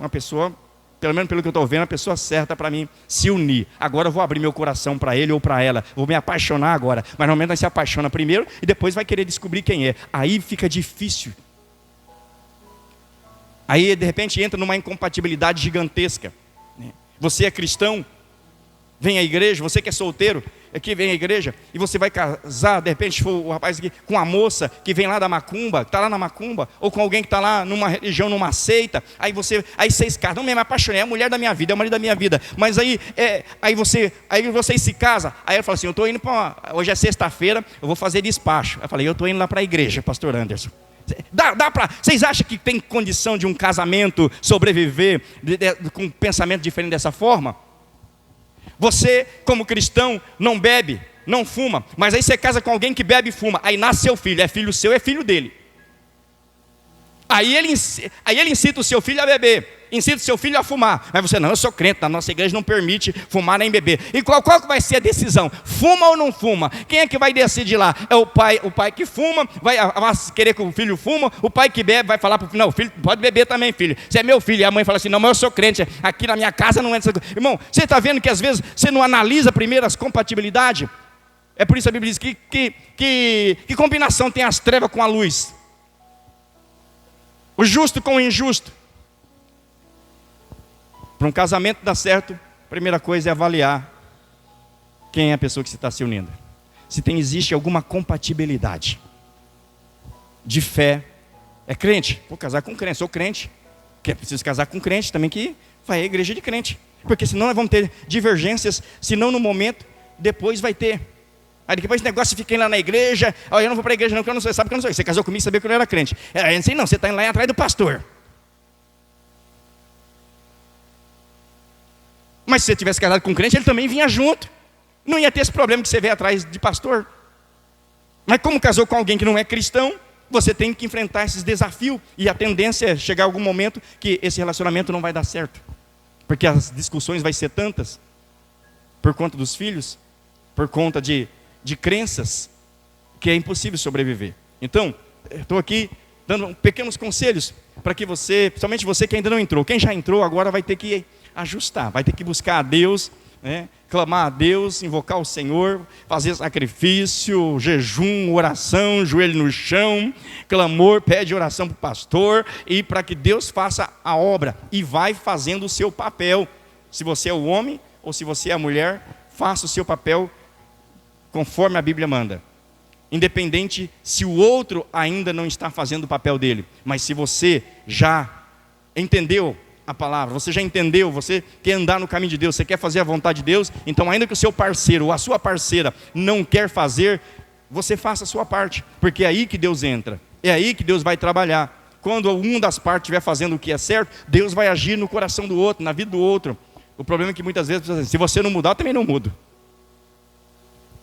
pelo menos pelo que eu estou vendo, a pessoa certa para mim se unir. Agora eu vou abrir meu coração para ele ou para ela, vou me apaixonar agora. Mas normalmente nós se apaixona primeiro e depois vai querer descobrir quem é. Aí fica difícil. Aí de repente entra numa incompatibilidade gigantesca. Você é cristão, vem à igreja, você que é solteiro, aqui vem à igreja, e você vai casar, de repente for o rapaz aqui, com a moça que vem lá da macumba, que está lá na macumba, ou com alguém que está lá numa religião, numa seita, aí vocês casam, não me apaixonei, é a mulher da minha vida, é o marido da minha vida, mas aí vocês se casam, aí ela fala assim, eu estou indo hoje é sexta-feira, eu vou fazer despacho. Eu falei, eu estou indo lá para a igreja, pastor Anderson. Vocês acham que tem condição de um casamento sobreviver com um pensamento diferente dessa forma? Você, como cristão, não bebe, não fuma, mas aí você casa com alguém que bebe e fuma, aí nasce seu filho, é filho seu, é filho dele. Aí ele incita o seu filho a beber, incita o seu filho a fumar, mas você, não, eu sou crente, na nossa igreja não permite fumar nem beber. E qual que vai ser a decisão? Fuma ou não fuma? Quem é que vai decidir lá? É o pai que fuma, vai querer que o filho fuma, o pai que bebe vai falar para o filho, não, o filho pode beber também, filho, você é meu filho. E a mãe fala assim, não, mas eu sou crente, aqui na minha casa não é essa coisa. Irmão, você está vendo que às vezes você não analisa primeiro as compatibilidades? É por isso a Bíblia diz que combinação tem as trevas com a luz? O justo com o injusto. Para um casamento dar certo, a primeira coisa é avaliar quem é a pessoa que você está se unindo. Se existe alguma compatibilidade de fé. É crente? Vou casar com crente, sou crente. Que é preciso casar com crente também que vai à igreja de crente. Porque senão nós vamos ter divergências, senão no momento, depois vai ter. Aí depois esse negócio, fiquei lá na igreja, eu não vou para a igreja não, porque eu não sou, sabe que eu não sou. Você casou comigo, sabia que eu não era crente. Eu não sei não, você está indo lá atrás do pastor. Mas se você tivesse casado com um crente, ele também vinha junto. Não ia ter esse problema que você veio atrás de pastor. Mas como casou com alguém que não é cristão, você tem que enfrentar esses desafios. E a tendência é chegar algum momento que esse relacionamento não vai dar certo. Porque as discussões vão ser tantas, por conta dos filhos, por conta de crenças, que é impossível sobreviver. Então, estou aqui dando pequenos conselhos para que você, principalmente você que ainda não entrou, quem já entrou agora vai ter que ajustar, vai ter que buscar a Deus, né? Clamar a Deus, invocar o Senhor, fazer sacrifício, jejum, oração, joelho no chão, clamor, pede oração para o pastor, e para que Deus faça a obra, e vai fazendo o seu papel. Se você é o homem, ou se você é a mulher, faça o seu papel conforme a Bíblia manda. Independente se o outro ainda não está fazendo o papel dele. Mas se você já entendeu a palavra, você já entendeu, você quer andar no caminho de Deus, você quer fazer a vontade de Deus, então ainda que o seu parceiro ou a sua parceira não quer fazer, você faça a sua parte. Porque é aí que Deus entra. É aí que Deus vai trabalhar. Quando uma das partes estiver fazendo o que é certo, Deus vai agir no coração do outro, na vida do outro. O problema é que muitas vezes, se você não mudar, eu também não mudo.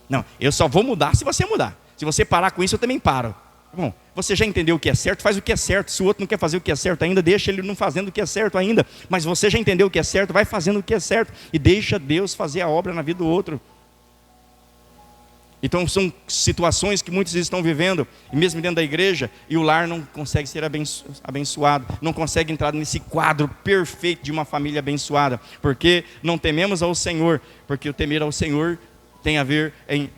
Não, eu só vou mudar se você mudar. Se você parar com isso, eu também paro. Bom, você já entendeu o que é certo, faz o que é certo. Se o outro não quer fazer o que é certo ainda, deixa ele não fazendo o que é certo ainda. Mas você já entendeu o que é certo, vai fazendo o que é certo. E deixa Deus fazer a obra na vida do outro. Então são situações que muitos estão vivendo, e mesmo dentro da igreja, e o lar não consegue ser abençoado, não consegue entrar nesse quadro perfeito de uma família abençoada, porque não tememos ao Senhor, porque o temer ao Senhor tem a ver em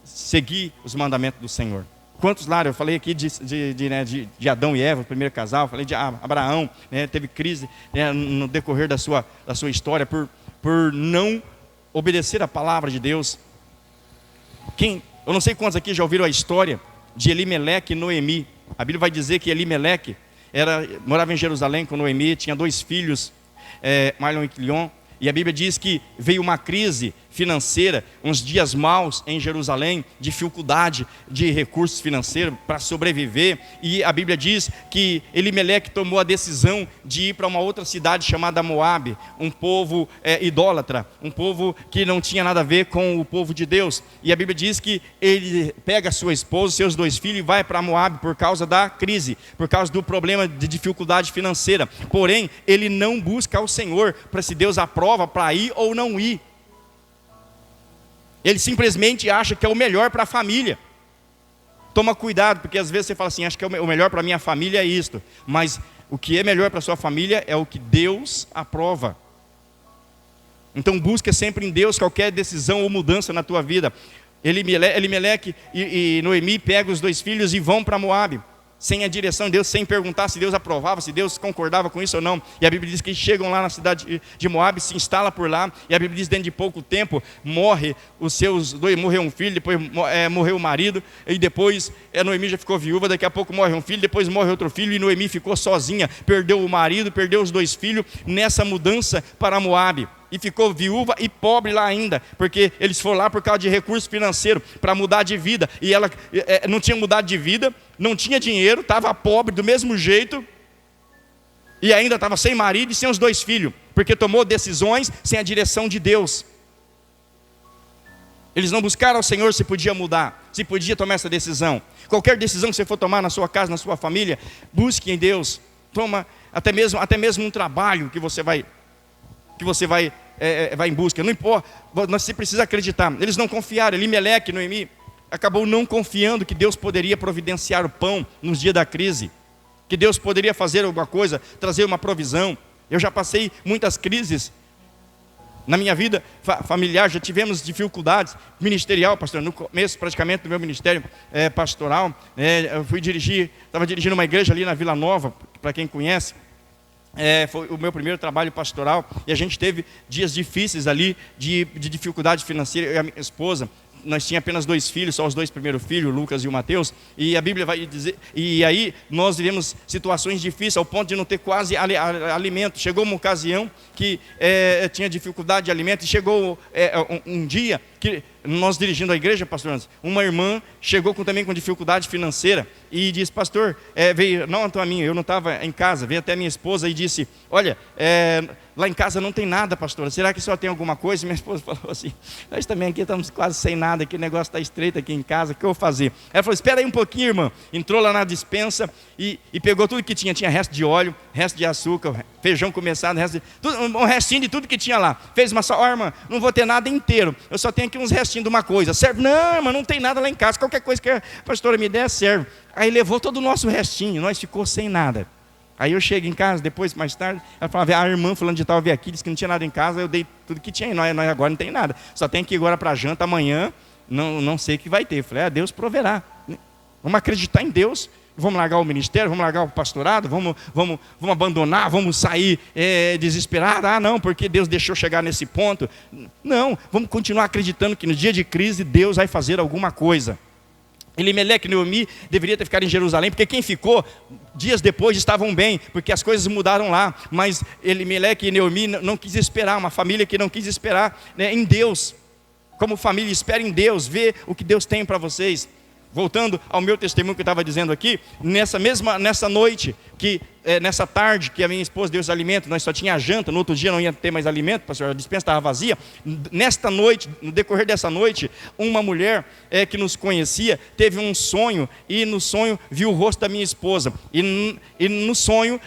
seguir os mandamentos do Senhor. Quantos lares? Eu falei aqui de Adão e Eva, o primeiro casal, falei de Abraão, né, teve crise, né, no decorrer da sua história, por não obedecer a palavra de Deus. Eu não sei quantos aqui já ouviram a história de Elimeleque e Noemi. A Bíblia vai dizer que Elimeleque morava em Jerusalém com Noemi, tinha 2 filhos, Marlon e Quilion. E a Bíblia diz que veio uma crise financeira, uns dias maus em Jerusalém, dificuldade de recursos financeiros para sobreviver. E a Bíblia diz que Elimeleque tomou a decisão de ir para uma outra cidade chamada Moabe, um povo idólatra, um povo que não tinha nada a ver com o povo de Deus. E a Bíblia diz que ele pega sua esposa, seus 2 filhos e vai para Moabe por causa da crise, por causa do problema de dificuldade financeira. Porém, ele não busca ao Senhor para se Deus aprova para ir ou não ir. Ele simplesmente acha que é o melhor para a família. Toma cuidado, porque às vezes você fala assim, acho que o melhor para a minha família é isto. Mas o que é melhor para a sua família é o que Deus aprova. Então busca sempre em Deus qualquer decisão ou mudança na tua vida. Elimeleque e Noemi pegam os 2 filhos e vão para Moabe, sem a direção de Deus, sem perguntar se Deus aprovava, se Deus concordava com isso ou não. E a Bíblia diz que chegam lá na cidade de Moabe, se instala por lá, e a Bíblia diz que dentro de pouco tempo morre os seus 2, morreu um filho, depois morreu o marido, e depois Noemi já ficou viúva, daqui a pouco morre um filho, depois morre outro filho, e Noemi ficou sozinha, perdeu o marido, perdeu os 2 filhos, nessa mudança para Moabe. E ficou viúva e pobre lá ainda, porque eles foram lá por causa de recurso financeiro, para mudar de vida, e ela não tinha mudado de vida, não tinha dinheiro, estava pobre do mesmo jeito, e ainda estava sem marido e sem os 2 filhos, porque tomou decisões sem a direção de Deus. Eles não buscaram ao Senhor se podia mudar, se podia tomar essa decisão. Qualquer decisão que você for tomar na sua casa, na sua família, busque em Deus. Toma até mesmo um trabalho que você vai em busca, não importa, você precisa acreditar. Eles não confiaram. Elimeleque, Noemi, acabou não confiando que Deus poderia providenciar o pão nos dias da crise, que Deus poderia fazer alguma coisa, trazer uma provisão. Eu já passei muitas crises na minha vida familiar, já tivemos dificuldades ministerial, pastor, no começo praticamente do meu ministério pastoral, eu estava dirigindo uma igreja ali na Vila Nova, para quem conhece. Foi o meu primeiro trabalho pastoral, e a gente teve dias difíceis ali, de dificuldade financeira. Eu e a minha esposa, nós tínhamos apenas 2 filhos, só os 2 primeiros filhos, o Lucas e o Mateus, e a Bíblia vai dizer, e aí nós vivemos situações difíceis, ao ponto de não ter quase alimento. Chegou uma ocasião que tinha dificuldade de alimento, e chegou um dia que nós dirigindo a igreja, pastor, uma irmã chegou também com dificuldade financeira e disse, pastor, veio, não a mim, eu não estava em casa, veio até minha esposa e disse, olha, lá em casa não tem nada, pastora, será que só tem alguma coisa? E minha esposa falou assim, nós também aqui estamos quase sem nada, que o negócio está estreito aqui em casa, o que eu vou fazer? Ela falou, espera aí um pouquinho, irmã. Entrou lá na despensa e pegou tudo que tinha resto de óleo, resto de açúcar, feijão começado, um restinho de tudo que tinha lá. Fez uma só, irmã, não vou ter nada inteiro, eu só tenho aqui uns restinhos de uma coisa, serve? Não, irmã, não tem nada lá em casa, qualquer coisa que a pastora me der serve. Aí levou todo o nosso restinho, nós ficou sem nada. Aí eu chego em casa, depois, mais tarde, ela falava, a irmã fulano de tal veio aqui, disse que não tinha nada em casa, eu dei tudo que tinha, e nós agora não tem nada, só tem que ir agora para a janta, amanhã, não sei o que vai ter. Eu falei, Deus proverá. Vamos acreditar em Deus, vamos largar o ministério, vamos largar o pastorado, vamos abandonar, vamos sair desesperados. Não, porque Deus deixou chegar nesse ponto. Não, vamos continuar acreditando que no dia de crise Deus vai fazer alguma coisa. Elimeleque e Noemi deveria ter ficado em Jerusalém, porque quem ficou, dias depois estavam bem, porque as coisas mudaram lá. Mas Elimeleque e Noemi não quis esperar, uma família que não quis esperar, né, em Deus. Como família, espere em Deus, vê o que Deus tem para vocês. Voltando ao meu testemunho que eu estava dizendo aqui, nessa noite, nessa tarde que a minha esposa deu os alimentos, nós só tinha janta, no outro dia não ia ter mais alimento, pastor, a despensa estava vazia. Nesta noite, no decorrer dessa noite, uma mulher que nos conhecia, teve um sonho, e no sonho viu o rosto da minha esposa, e no sonho,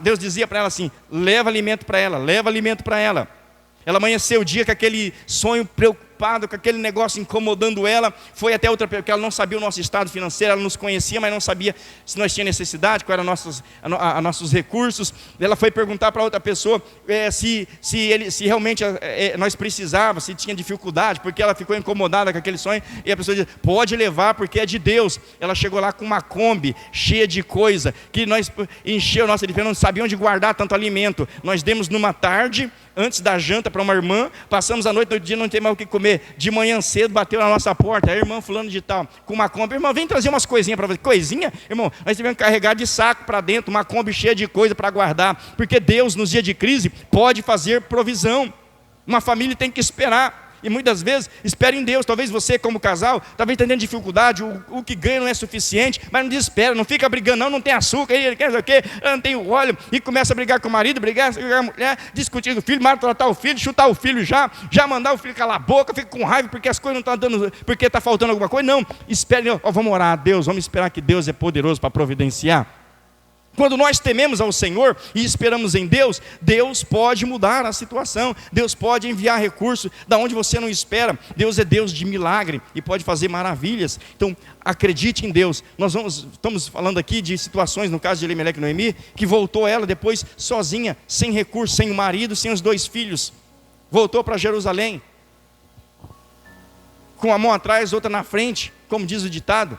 Deus dizia para ela assim, leva alimento para ela, leva alimento para ela. Ela amanheceu o dia com aquele sonho preocupado, com aquele negócio incomodando ela, foi até outra pessoa, porque ela não sabia o nosso estado financeiro, ela nos conhecia, mas não sabia se nós tínhamos necessidade, quais eram nossos recursos. Ela foi perguntar para outra pessoa se realmente nós precisávamos, se tinha dificuldade, porque ela ficou incomodada com aquele sonho, e a pessoa disse, pode levar, porque é de Deus. Ela chegou lá com uma Kombi cheia de coisa, que nós encheu nossa despensa, não sabia onde guardar tanto alimento. Nós demos numa tarde, antes da janta, para uma irmã, passamos a noite, no dia não tem mais o que comer, ver, de manhã cedo bateu na nossa porta, a irmã fulano de tal, com uma Kombi, irmão, vem trazer umas coisinhas para você. Coisinha? Irmão, nós tivemos que carregar de saco para dentro, uma Kombi cheia de coisa para guardar, porque Deus, nos dias de crise, pode fazer provisão. Uma família tem que esperar. E muitas vezes, espera em Deus. Talvez você, como casal, talvez tenha dificuldade, o que ganha não é suficiente, mas não desespera, não fica brigando, não tem açúcar, ele quer o quê, não tem o óleo, e começa a brigar com o marido, brigar com a mulher, discutir com o filho, maltratar o filho, chutar o filho já mandar o filho calar a boca, fica com raiva porque as coisas não estão dando, porque está faltando alguma coisa. Não, espere, vamos orar a Deus, vamos esperar que Deus é poderoso para providenciar. Quando nós tememos ao Senhor e esperamos em Deus, Deus pode mudar a situação, Deus pode enviar recursos da onde você não espera. Deus é Deus de milagre e pode fazer maravilhas. Então, acredite em Deus. Estamos falando aqui de situações, no caso de Elimeleque e Noemi, que voltou ela depois sozinha, sem recursos, sem o marido, sem os 2 filhos. Voltou para Jerusalém, com uma mão atrás, outra na frente, como diz o ditado.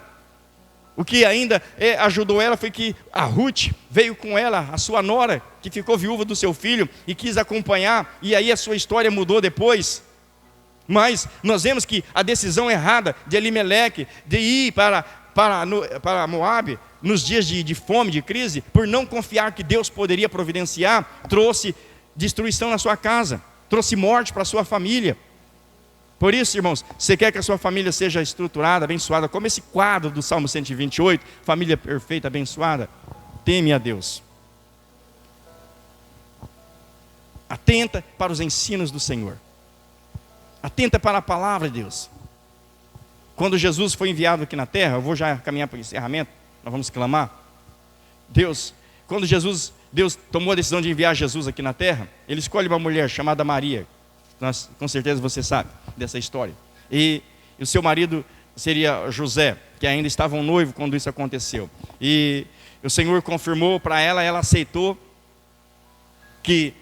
O que ainda ajudou ela foi que a Ruth veio com ela, a sua nora, que ficou viúva do seu filho e quis acompanhar, e aí a sua história mudou depois. Mas nós vemos que a decisão errada de Elimeleque de ir para Moabe nos dias de fome, de crise, por não confiar que Deus poderia providenciar, trouxe destruição na sua casa, trouxe morte para a sua família. Por isso, irmãos, você quer que a sua família seja estruturada, abençoada, como esse quadro do Salmo 128, família perfeita, abençoada? Teme a Deus. Atenta para os ensinos do Senhor. Atenta para a palavra de Deus. Quando Jesus foi enviado aqui na terra, eu vou já caminhar para o encerramento, nós vamos clamar. Quando Deus tomou a decisão de enviar Jesus aqui na terra, Ele escolhe uma mulher chamada Maria. Com certeza você sabe dessa história. E o seu marido seria José, que ainda estavam noivos quando isso aconteceu. E o Senhor confirmou para ela, ela aceitou que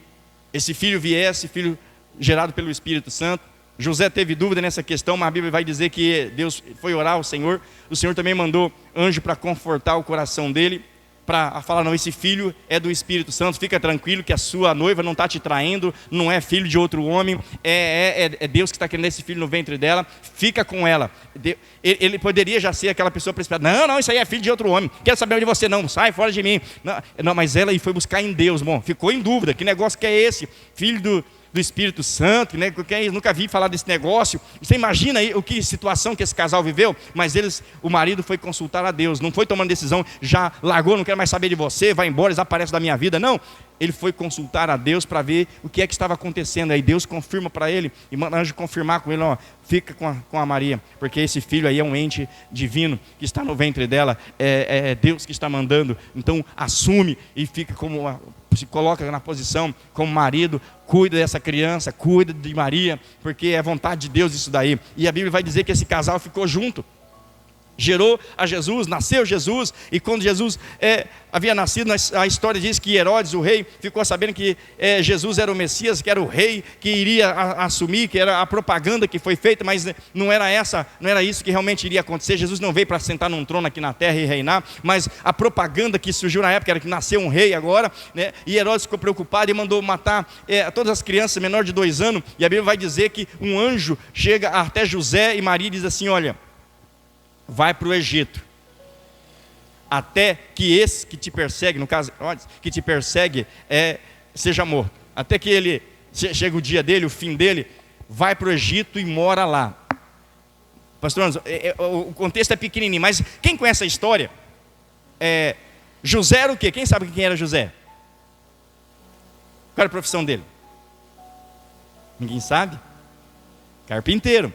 esse filho viesse, filho gerado pelo Espírito Santo. José teve dúvida nessa questão, mas a Bíblia vai dizer que Deus foi orar ao Senhor. O Senhor também mandou anjo para confortar o coração dele, para falar, não, esse filho é do Espírito Santo, fica tranquilo que a sua noiva não está te traindo, não é filho de outro homem, é Deus que está querendo esse filho no ventre dela, fica com ela. Ele poderia já ser aquela pessoa precipitada, não, isso aí é filho de outro homem, quero saber de você, não, sai fora de mim. Não, mas ela foi buscar em Deus, bom, ficou em dúvida, que negócio que é esse? Filho do Espírito Santo, né? Nunca vi falar desse negócio. Você imagina aí que situação que esse casal viveu? Mas o marido foi consultar a Deus, não foi tomando decisão, já largou, não quero mais saber de você, vai embora, desaparece da minha vida, não. Ele foi consultar a Deus para ver o que é que estava acontecendo. Aí Deus confirma para ele, e manda anjo confirmar com ele, ó, fica com a Maria, porque esse filho aí é um ente divino que está no ventre dela, é Deus que está mandando. Então assume e fica se coloca na posição como marido, cuida dessa criança, cuida de Maria, porque é vontade de Deus isso daí. E a Bíblia vai dizer que esse casal ficou junto, gerou a Jesus, nasceu Jesus, e quando Jesus havia nascido, a história diz que Herodes, o rei, ficou sabendo que Jesus era o Messias, que era o rei que iria assumir, que era a propaganda que foi feita, mas não era isso que realmente iria acontecer. Jesus não veio para sentar num trono aqui na terra e reinar, mas a propaganda que surgiu na época era que nasceu um rei agora, né? E Herodes ficou preocupado e mandou matar todas as crianças menores de 2 anos, e a Bíblia vai dizer que um anjo chega até José e Maria e diz assim, olha, vai para o Egito, até que esse que te persegue, no caso, que te persegue, seja morto. Até que ele chega o dia dele, o fim dele, vai para o Egito e mora lá. Pastor Anderson, o contexto é pequenininho, mas quem conhece a história? José era o quê? Quem sabe quem era José? Qual era a profissão dele? Ninguém sabe? Carpinteiro.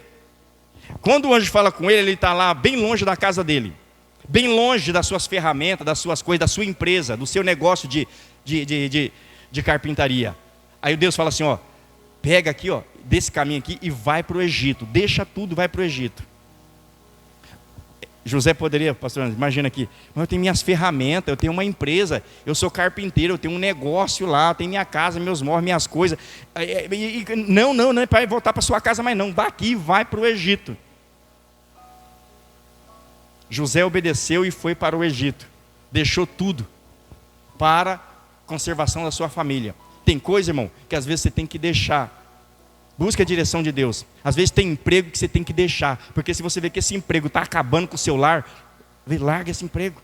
Quando o anjo fala com ele, ele está lá bem longe da casa dele, bem longe das suas ferramentas, das suas coisas, da sua empresa, do seu negócio de carpintaria. Aí Deus fala assim, ó, pega aqui, ó, desse caminho aqui e vai para o Egito, deixa tudo, vai para o Egito. José poderia, pastor, imagina aqui, eu tenho minhas ferramentas, eu tenho uma empresa, eu sou carpinteiro, eu tenho um negócio lá, eu tenho minha casa, meus móveis, minhas coisas. Não é para voltar para sua casa, mas não, daqui e vai para o Egito. José obedeceu e foi para o Egito, deixou tudo para conservação da sua família. Tem coisa, irmão, que às vezes você tem que deixar Busque a direção de Deus. Às vezes tem emprego que você tem que deixar, porque se você vê que esse emprego está acabando com o seu lar, larga esse emprego.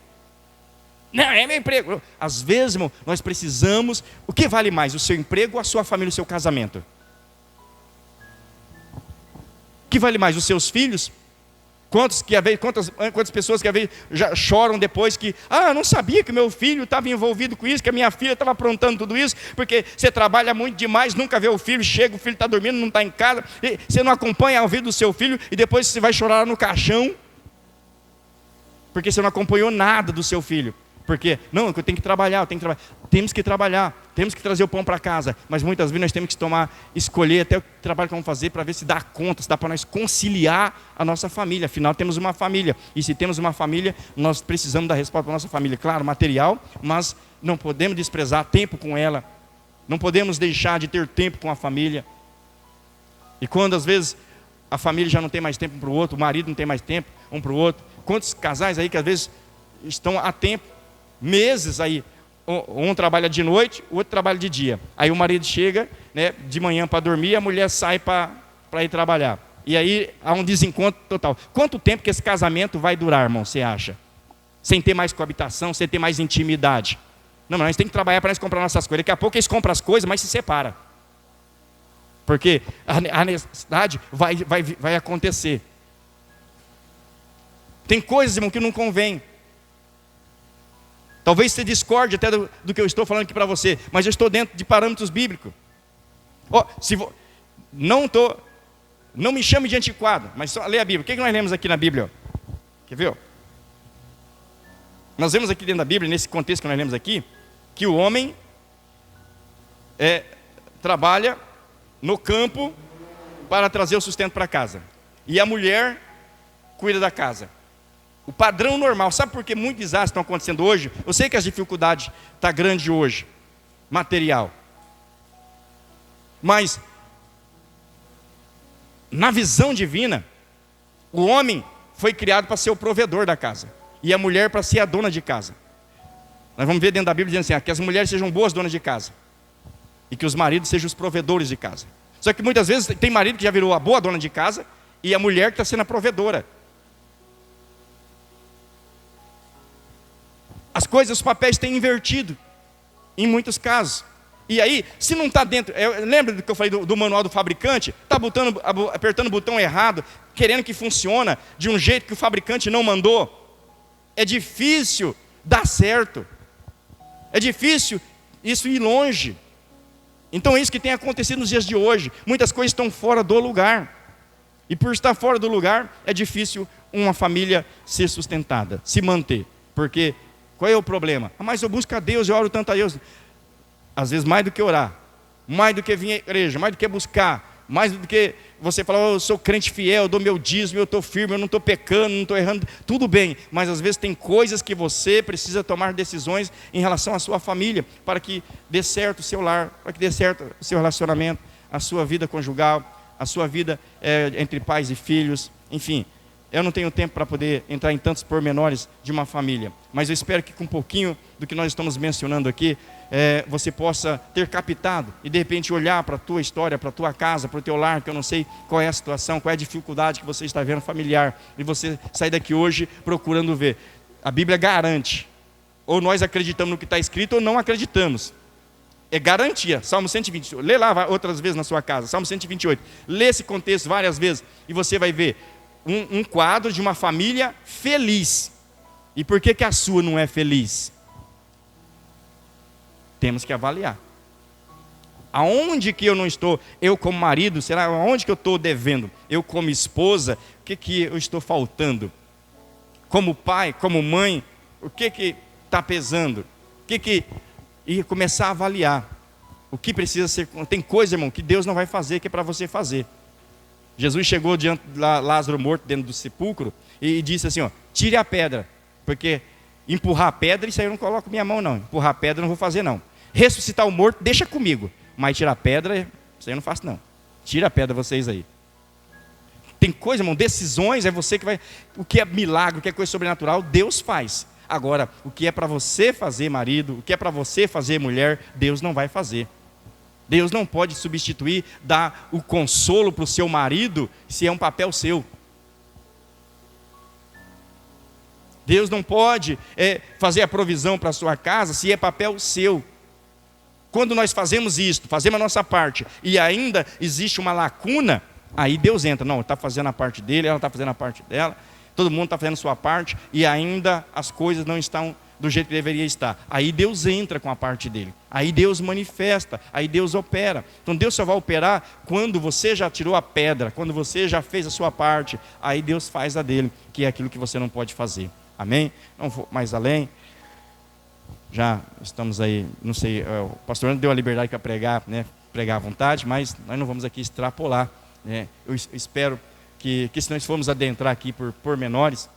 Não, é meu emprego. Às vezes, irmão, nós precisamos. O que vale mais, o seu emprego ou a sua família, o seu casamento? O que vale mais, os seus filhos? Quantas pessoas que às vezes já choram depois que, eu não sabia que meu filho estava envolvido com isso, que a minha filha estava aprontando tudo isso, porque você trabalha muito demais, nunca vê o filho, chega, o filho está dormindo, não está em casa, e você não acompanha a vida do seu filho, e depois você vai chorar no caixão, porque você não acompanhou nada do seu filho. Porque, não, eu tenho que trabalhar, Temos que trabalhar, temos que trazer o pão para casa. Mas muitas vezes nós temos que escolher até o trabalho que vamos fazer para ver se dá conta, se dá para nós conciliar a nossa família. Afinal, temos uma família. E se temos uma família, nós precisamos dar resposta para a nossa família. Claro, material, mas não podemos desprezar tempo com ela. Não podemos deixar de ter tempo com a família. E quando às vezes a família já não tem mais tempo um para o outro, o marido não tem mais tempo um para o outro. Quantos casais aí que às vezes estão há tempo, meses aí, um trabalha de noite, o outro trabalha de dia. Aí o marido chega, né, de manhã para dormir, a mulher sai para ir trabalhar. E aí há um desencontro total. Quanto tempo que esse casamento vai durar, irmão, você acha? Sem ter mais coabitação, sem ter mais intimidade. Não, mas nós temos que trabalhar para nós comprar nossas coisas. Daqui a pouco eles compram as coisas, mas se separam. Porque a necessidade vai acontecer. Tem coisas, irmão, que não convém. Talvez você discorde até do que eu estou falando aqui para você, mas eu estou dentro de parâmetros bíblicos. Não me chame de antiquado, mas só lê a Bíblia. O que nós lemos aqui na Bíblia? Quer ver? Nós vemos aqui dentro da Bíblia, nesse contexto que nós lemos aqui, que o homem trabalha no campo para trazer o sustento para casa. E a mulher cuida da casa. O padrão normal, sabe por que muitos desastres estão acontecendo hoje? Eu sei que as dificuldades estão grandes hoje, material. Mas, na visão divina, o homem foi criado para ser o provedor da casa. E a mulher para ser a dona de casa. Nós vamos ver dentro da Bíblia dizendo assim, que as mulheres sejam boas donas de casa. E que os maridos sejam os provedores de casa. Só que muitas vezes tem marido que já virou a boa dona de casa e a mulher que está sendo a provedora. As coisas, os papéis têm invertido, em muitos casos. E aí, se não está dentro, lembra do que eu falei do manual do fabricante? Está apertando o botão errado, querendo que funcione de um jeito que o fabricante não mandou. É difícil dar certo. É difícil isso ir longe. Então é isso que tem acontecido nos dias de hoje. Muitas coisas estão fora do lugar. E por estar fora do lugar, é difícil uma família ser sustentada, se manter. Porque qual é o problema? Mas eu busco a Deus, eu oro tanto a Deus. Às vezes mais do que orar, mais do que vir à igreja, mais do que buscar, mais do que você falar, eu sou crente fiel, eu dou meu dízimo, eu estou firme, eu não estou pecando, não estou errando, tudo bem. Mas às vezes tem coisas que você precisa tomar decisões em relação à sua família, para que dê certo o seu lar, para que dê certo o seu relacionamento, a sua vida conjugal, a sua vida entre pais e filhos, enfim. Eu não tenho tempo para poder entrar em tantos pormenores de uma família, mas eu espero que com um pouquinho do que nós estamos mencionando aqui, você possa ter captado e de repente olhar para a tua história, para a tua casa, para o teu lar, que eu não sei qual é a situação, qual é a dificuldade que você está vendo familiar, e você sair daqui hoje procurando ver. A Bíblia garante, ou nós acreditamos no que está escrito ou não acreditamos. É garantia, Salmo 120, lê lá outras vezes na sua casa, Salmo 128, lê esse contexto várias vezes e você vai ver um quadro de uma família feliz. E por que a sua não é feliz? Temos que avaliar. Aonde que eu não estou, eu como marido, será aonde que eu estou devendo? Eu como esposa, o que eu estou faltando? Como pai, como mãe, o que está pesando? E começar a avaliar o que precisa ser. Tem coisa, irmão, que Deus não vai fazer, que é para você fazer. Jesus chegou diante de Lázaro morto dentro do sepulcro e disse assim, tire a pedra, porque empurrar a pedra, isso aí eu não coloco minha mão não, empurrar a pedra eu não vou fazer não. Ressuscitar o morto, deixa comigo, mas tirar a pedra, isso aí eu não faço não. Tira a pedra vocês aí. Tem coisa, irmão, decisões, é você que vai, o que é milagre, o que é coisa sobrenatural, Deus faz. Agora, o que é para você fazer, marido, o que é para você fazer, mulher, Deus não vai fazer. Deus não pode substituir, dar o consolo para o seu marido, se é um papel seu. Deus não pode fazer a provisão para a sua casa, se é papel seu. Quando nós fazemos isto, fazemos a nossa parte, e ainda existe uma lacuna, aí Deus entra. Não, está fazendo a parte dele, ela está fazendo a parte dela, todo mundo está fazendo a sua parte, e ainda as coisas não estão do jeito que deveria estar. Aí Deus entra com a parte dele, aí Deus manifesta, aí Deus opera. Então Deus só vai operar quando você já tirou a pedra, quando você já fez a sua parte, aí Deus faz a dele, que é aquilo que você não pode fazer. Amém? Não vou mais além. Já estamos aí, não sei, o pastor deu a liberdade para pregar, né? Pregar à vontade, mas nós não vamos aqui extrapolar, né? Eu espero que se nós formos adentrar aqui por pormenores,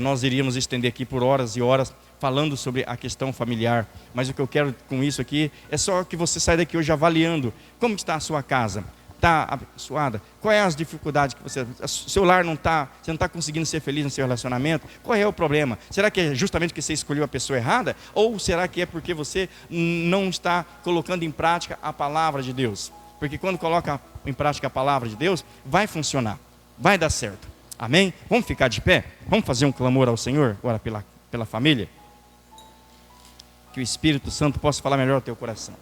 nós iríamos estender aqui por horas e horas falando sobre a questão familiar. Mas o que eu quero com isso aqui é só que você saia daqui hoje avaliando como está a sua casa. Está abençoada? Quais as dificuldades que você... Seu lar não está... Você não está conseguindo ser feliz no seu relacionamento? Qual é o problema? Será que é justamente que você escolheu a pessoa errada? Ou será que é porque você não está colocando em prática a palavra de Deus? Porque quando coloca em prática a palavra de Deus, vai funcionar, vai dar certo. Amém? Vamos ficar de pé? Vamos fazer um clamor ao Senhor agora pela família? Que o Espírito Santo possa falar melhor ao teu coração.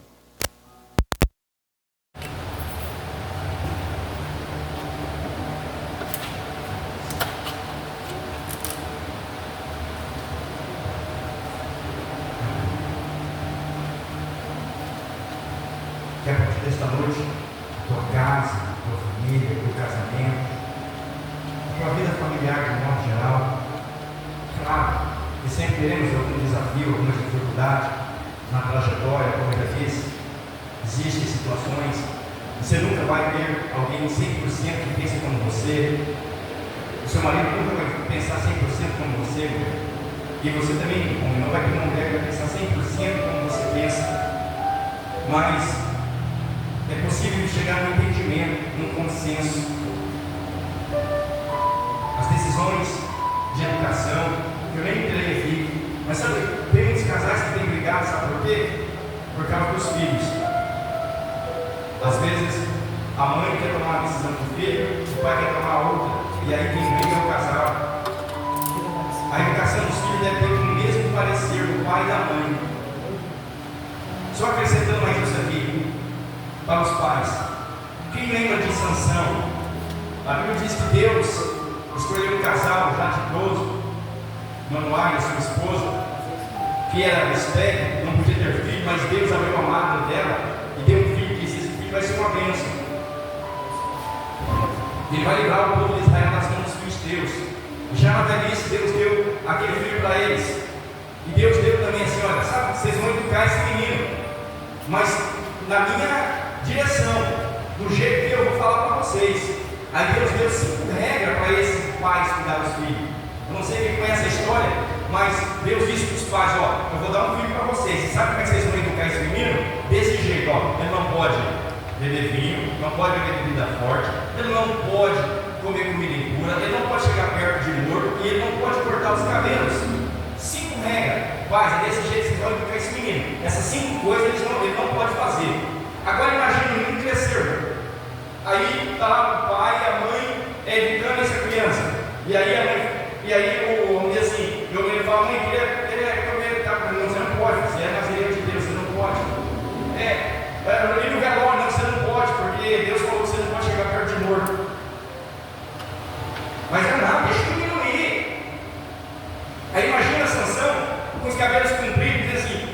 Que a partir desta noite, tua casa, tua família, teu casamento, tua vida familiar de modo geral, claro que sempre teremos algum desafio, alguma dificuldade na trajetória, como eu já disse. Existem situações, você nunca vai ter alguém 100% que pense como você, o seu marido nunca vai pensar 100% como você, e você também não vai ter uma mulher que vai pensar 100% como você pensa, mas é possível chegar num entendimento, num consenso. As decisões de educação, eu nem entrei aqui, mas sabe, tem muitos casais que têm brigado, sabe por quê? Por causa dos filhos. Às vezes, a mãe quer tomar uma decisão do filho, o pai quer tomar outra, e aí quem briga é o casal. A educação dos filhos deve ter o mesmo parecer do pai e da mãe. Só acrescentando mais isso aqui, para os pais. Quem lembra de Sansão? A Bíblia diz que Deus escolheu um casal já de idoso, Manoá e sua esposa, que era estéril, não podia ter filho, mas Deus abriu a madre dela e deu um filho, que disse: esse filho vai ser uma bênção. Ele vai livrar o povo de Israel das mãos dos filisteus. Já na velhice, Deus deu aquele filho para eles. E Deus deu também assim: olha, sabe, vocês vão educar esse menino, mas na minha direção, do jeito que eu vou falar para vocês. Aí Deus deu 5 regras para esses pais cuidar dos filhos. Eu não sei quem conhece a história, mas Deus disse para os pais: ó, eu vou dar um filho para vocês. E sabe como é que vocês vão educar esse menino? Desse jeito, ó, ele não pode beber vinho, não pode beber bebida forte, ele não pode comer comida impura, ele não pode chegar perto de morto e ele não pode cortar os cabelos. 5 regras. Pais, é desse jeito que vocês vão educar esse menino. Essas 5 coisas ele não pode fazer. Agora imagine o menino crescer. Aí está lá o pai e a mãe educando essa criança. E aí a mãe, vamos dizer assim, ele fala: mãe, ele você não pode fazer, mas ele é de Deus, você não pode. E no velório, não, você não pode, porque Deus falou que você não pode chegar perto de morto. Mas não, deixa o menino ir. Aí imagina Sansão com os cabelos compridos, diz assim: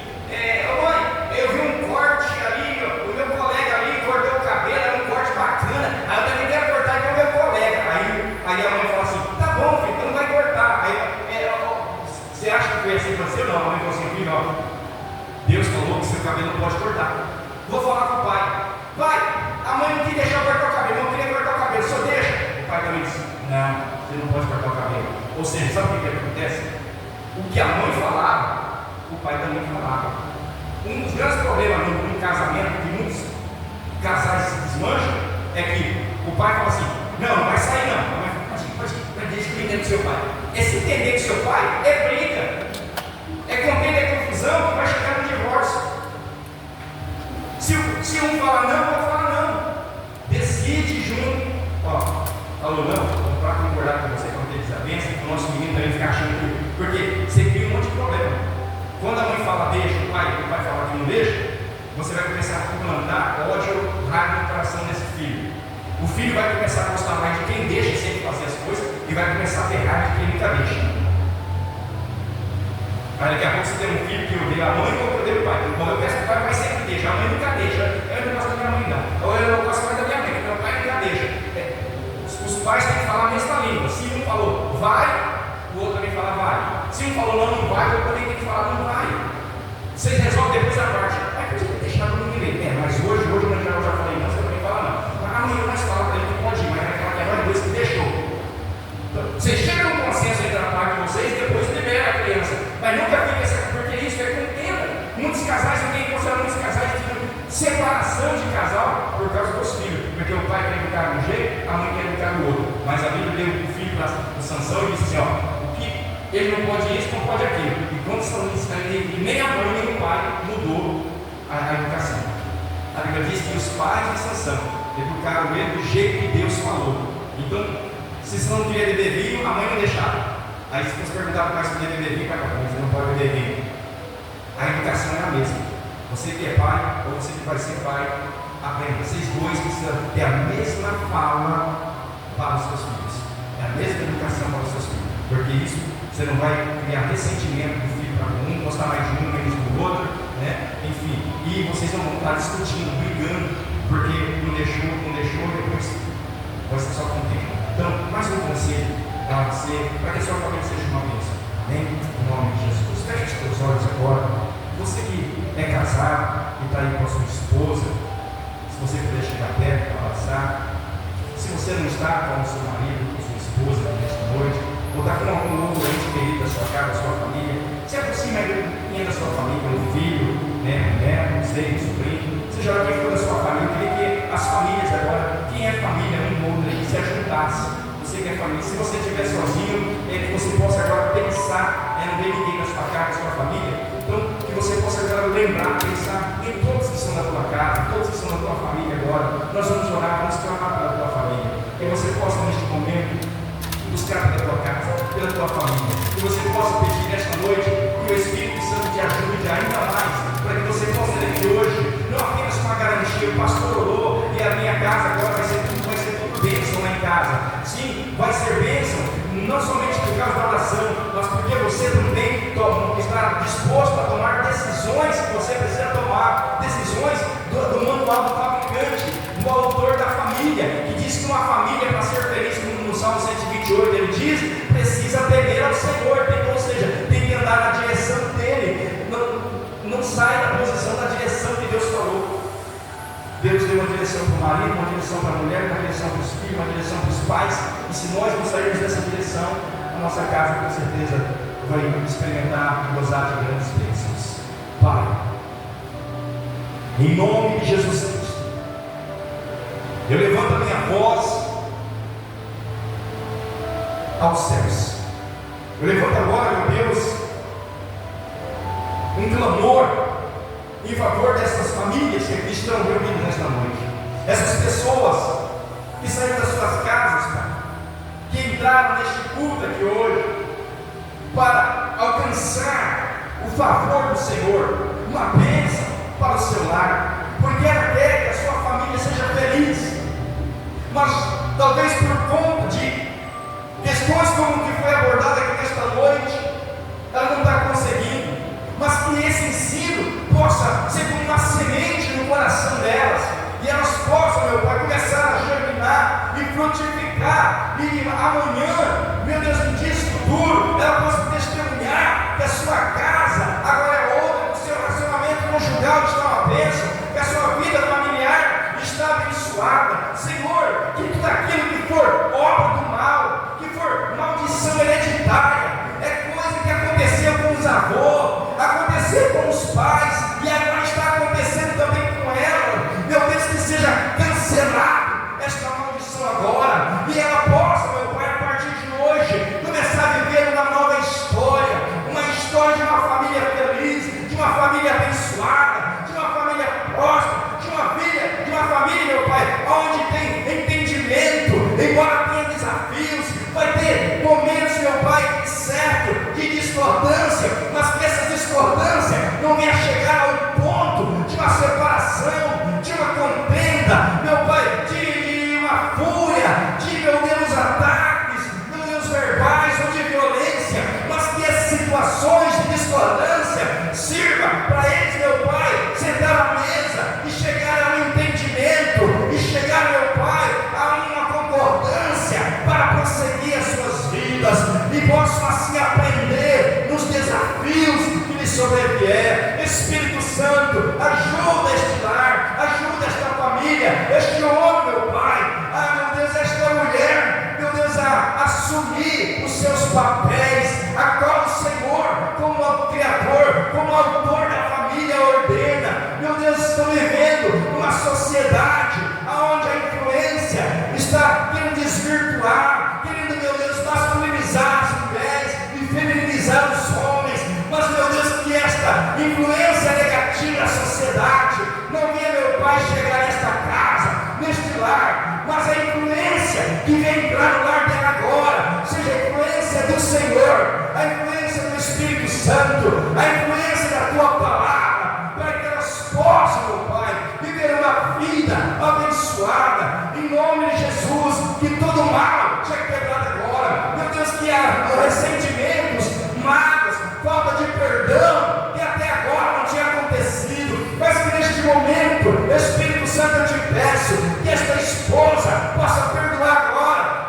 ô mãe, eu vi um corte ali, o meu colega ali cortou o cabelo, era um corte bacana, aí eu também quero cortar igual o meu colega. Aí a mãe fala assim: tá bom, filho, então não vai cortar. Você acha que foi assim que aconteceu? Não, a mãe falou assim: filho, ó, Deus falou que seu cabelo não pode cortar. Vou falar com o pai. Pai, a mãe não queria deixar eu cortar o cabelo, não queria cortar o cabelo, só deixa. O pai também disse: não, você não pode cortar o cabelo. Ou seja, sabe o que acontece? O que a mãe falava, o pai também falava. Um dos grandes problemas no casamento, que muitos casais se desmancham, é que o pai fala assim: não vai sair não. A mãe fala: mas deixa eu entender com seu pai. Esse entender com seu pai é briga, é contenda, é confusão que vai chegar no divórcio. Se um falar não, eu vou falar não. Decide junto. Ó, falou não, para concordar com você, quando ele desavença, o nosso menino também fica achando que. Porque você cria um monte de problema. Quando a mãe fala deixa, o pai fala que não deixa, você vai começar a plantar ódio, raiva no coração desse filho. O filho vai começar a gostar mais de quem deixa sempre fazer as coisas e vai começar a ter raiva de quem nunca deixa. Aí daqui a pouco você tem um filho que odeia a mãe ou que odeia o pai. Bom, eu peço que o pai vai sempre deixa, a mãe nunca deixa. Eu não gosto da minha mãe não. Ou eu não gosto mais da minha mãe, porque meu pai nunca deixa. Os pais têm que falar a mesma língua. Se um falou vai, o outro também fala vai. Se um falou não vai, o outro também tem que falar não vai. Vocês resolvem depois a parte. Mas por que deixar para ninguém? Mas hoje eu já falei não, você também fala não. Mas amanhã mais fala para ele que pode ir, mas vai falar que é nós dois que deixou. Então, vocês chegam a um consenso entre a parte de vocês e depois libera a criança. Mas nunca fica essa, porque isso é contenda. Muitos casais, eu tenho considerado muitos casais que ficam separação de casal por causa dos filhos. Porque o pai quer educar de um jeito, a mãe quer educar do outro. Mas a Bíblia deu o filho para Sansão e disse assim, ó, o que ele não pode isso, não pode aquilo. E quando Sansão disse, nem a mãe nem o pai mudou a educação. A Bíblia diz que os pais de Sansão educaram ele do jeito que Deus falou. Então, se Sansão não queria beber vinho, a mãe não deixava. Aí se você perguntar para o pai se queria beber vinho, pai, você não pode beber vinho. A educação é a mesma. Você que é pai, ou você que vai ser pai, aprenda. Vocês dois precisam ter a mesma fala para os seus filhos. É a mesma educação para os seus filhos. Porque isso você não vai criar ressentimento do filho para um, gostar mais de um, menos do outro, né? Enfim. E vocês não vão estar discutindo, brigando, porque não deixou, depois vai ser só com o tempo. Então, mais um conselho para você, para que a sua família seja uma bênção. Amém? Em nome de Jesus. Feche os seus olhos agora. Você que é casado e está aí com a sua esposa, se você puder chegar perto para abraçar. Se você não está com o seu marido, com a sua esposa nesta noite, ou está com algum outro ente querido da sua casa, da sua família, se aproxima alguém da sua família, um filho, né, um neto, um sobrinho, seja lá quem for da sua família. Eu queria que as famílias agora, quem é família, um outro aí, se ajudasse. Você que é família, se você estiver sozinho, que você possa agora pensar, não ver ninguém na sua casa, na sua família. Então, que você possa agora lembrar, pensar em todos que estão na tua casa, todos que estão na tua família agora. Nós vamos orar, vamos clamar pela tua família. Que você possa, neste momento, buscar pela tua casa, pela tua família. Que você possa pedir nesta noite que o Espírito Santo te ajude ainda mais, para que você possa ter que hoje, não apenas com a garantia, o pastor orou e a minha casa agora vai ser tudo bênção lá em casa. Sim, vai ser bênção, não somente por causa da oração, mas porque você também está disposto a tomar decisões que você precisa tomar, decisões do manual do fabricante, do autor da família, que diz que uma família, para ser feliz, no Salmo 128, ele diz, precisa temer ao Senhor, ou seja, tem que andar na direção dele, não sai da posição da direção que Deus falou. Deus deu uma direção para o marido, uma direção para a mulher, uma direção para os filhos, uma direção para os pais, e se nós não sairmos dessa direção, a nossa casa com certeza vai experimentar e gozar de grandes bênçãos. Pai, em nome de Jesus Cristo, eu levanto a minha voz aos céus. Eu levanto agora, meu Deus, um clamor em favor dessas famílias que aqui estão reunidas nesta noite. Essas pessoas que saíram das suas casas, Pai, que entraram neste culto aqui hoje para alcançar o favor do Senhor, uma bênção para o seu lar, porque ela quer que a sua família seja feliz, mas talvez por conta de questões como que foi abordada aqui nesta noite, ela não está conseguindo, mas que esse ensino possa ser como uma semente no coração delas, e elas possam, meu Pai, começar a germinar e frutificar, e amanhã, meu Deus, no dia futuro, ela possa testemunhar que a sua casa agora é outra, que o seu relacionamento conjugal está uma bênção, que a sua vida familiar está abençoada. Senhor, que tudo aquilo que for obra do mal, que for maldição hereditária, é coisa que aconteceu com os avós, aconteceu com os pais, e agora está acontecendo também com ela. Meu Deus, que seja cancelado esta maldição agora, e ela possa, meu Pai, a partir de hoje, começar a viver uma nova história da sociedade não via meu pai chegar nesta casa, neste lar, mas a influência que vem entrar no lar dela agora, seja a influência do Senhor, a influência do Espírito Santo, a influência da tua palavra, para que elas possam, meu Pai, viver uma vida abençoada, em nome de Jesus, que todo mal seja quebrado agora, meu Deus, que há ressentimentos, mágoas, falta de perdão, que até agora não tinha acontecido, mas que neste momento, Espírito Santo, eu te peço, que esta esposa possa perdoar agora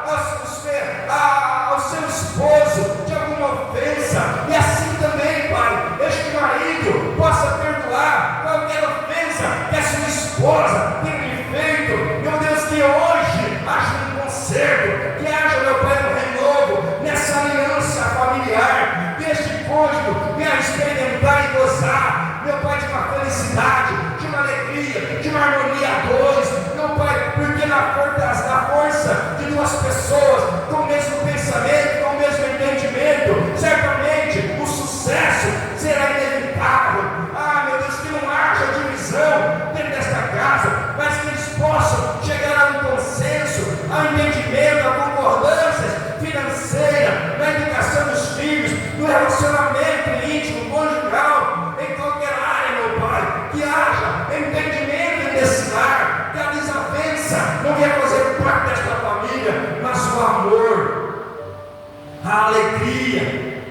ao seu esposo de alguma ofensa, e assim também, Pai, este marido possa perdoar qualquer ofensa que a sua esposa tenha lhe feito, meu Deus, que hoje haja um conserto, que haja, meu Pai, um renovo nessa aliança familiar, que este cônjuge venha experimentar e gozar, meu Pai, de uma felicidade, de uma alegria, de uma harmonia a dois, meu Pai, porque na força de duas pessoas com o mesmo pensamento, com o mesmo entendimento, certamente o sucesso será inevitável. Ah, meu Deus, que não haja divisão dentro desta casa, mas que eles possam chegar a um consenso, a um entendimento, a concordâncias financeiras, na educação dos filhos, no relacionamento íntimo, conjugal, em qualquer área, meu Pai, que haja entendimento nesse lar, que a desavença não venha fazer parte desta família, mas o amor, a alegria,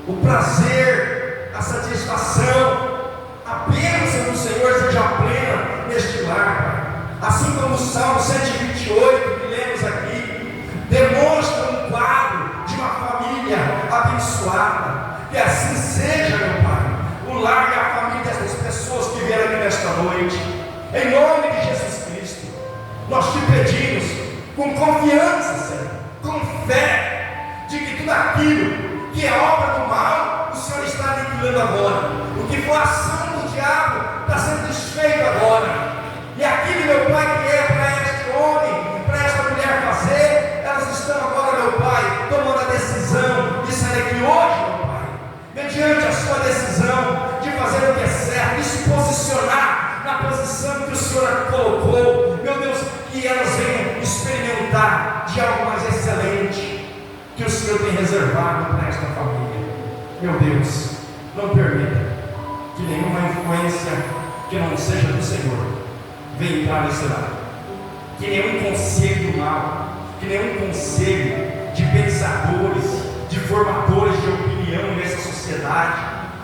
o prazer, a satisfação, a bênção do Senhor seja plena neste lar, Pai. Assim como o Salmo 128 que lemos aqui demonstra um quadro de uma família abençoada, que assim seja, meu Pai, o lar e a família dessas pessoas que vieram aqui nesta noite, em nome de Jesus Cristo. Nós te pedimos com confiança, Senhor, com fé, de que tudo aquilo que é obra do mal, o Senhor está aniquilando agora. O que for ação do diabo está sendo desfeito agora. E aquilo, meu Pai, que é para este homem, para esta mulher fazer, elas estão agora, meu Pai, tomando a decisão de sair daqui hoje, meu Pai, mediante a sua decisão de fazer o que é certo, de se posicionar na posição que o Senhor colocou, meu Deus, que elas venham experimentar de algo mais excelente que o Senhor tem reservado para esta família. Meu Deus, não permita que nenhuma influência que não seja do Senhor venha entrar nesse lar, que nenhum conselho do mal, que nenhum conselho de pensadores, de formadores de opinião nessa sociedade,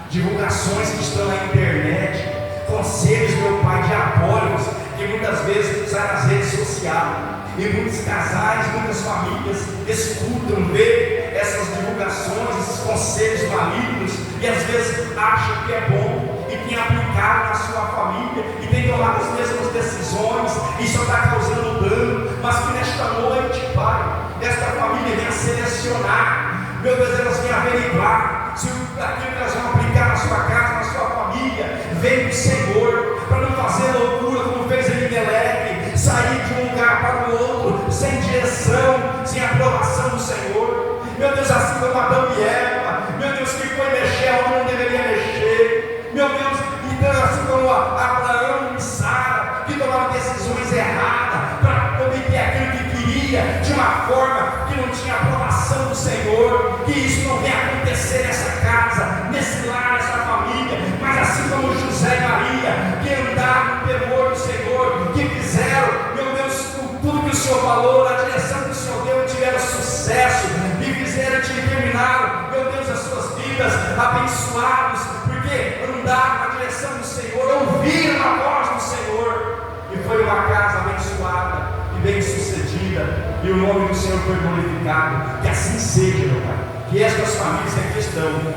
divulgações que estão na internet, conselhos, meu Pai, diabólicos, que muitas vezes saem nas redes sociais, e muitos casais, muitas famílias escutam, vê essas divulgações, esses conselhos malignos, e às vezes acham que é bom, e tem aplicado na sua família, e tem tomado as mesmas decisões, e só está causando dano, mas que nesta noite, Pai, esta família venha selecionar, meu Deus, elas venham averiguar se aquilo que elas vão aplicar na sua casa, na sua família, vem do Senhor, para não fazer loucura como fez Elimeleque, sair de um lugar para o outro, sem direção, sem aprovação do Senhor. Meu Deus, assim como Adão e Eva, meu Deus, que foi mexer onde não deveria mexer, meu Deus, então assim como Abraão e Sara, que tomaram decisões erradas para obter aquilo que queria, de uma forma que não tinha aprovação do Senhor, que isso não venha acontecer nessa casa, nesse lar, nessa família, mas assim como José e Maria, que andaram no temor do Senhor, que fizeram, meu Deus, tudo que o Senhor falou, na direção que o Senhor deu, tiveram sucesso, e fizeram, te terminaram, meu Deus, as suas vidas abençoados, porque andaram na direção do Senhor, ouviram a voz do Senhor, e foi uma casa abençoada e bem sucedida, e o nome do Senhor foi glorificado. Que assim seja, meu Pai, que estas famílias que aqui estão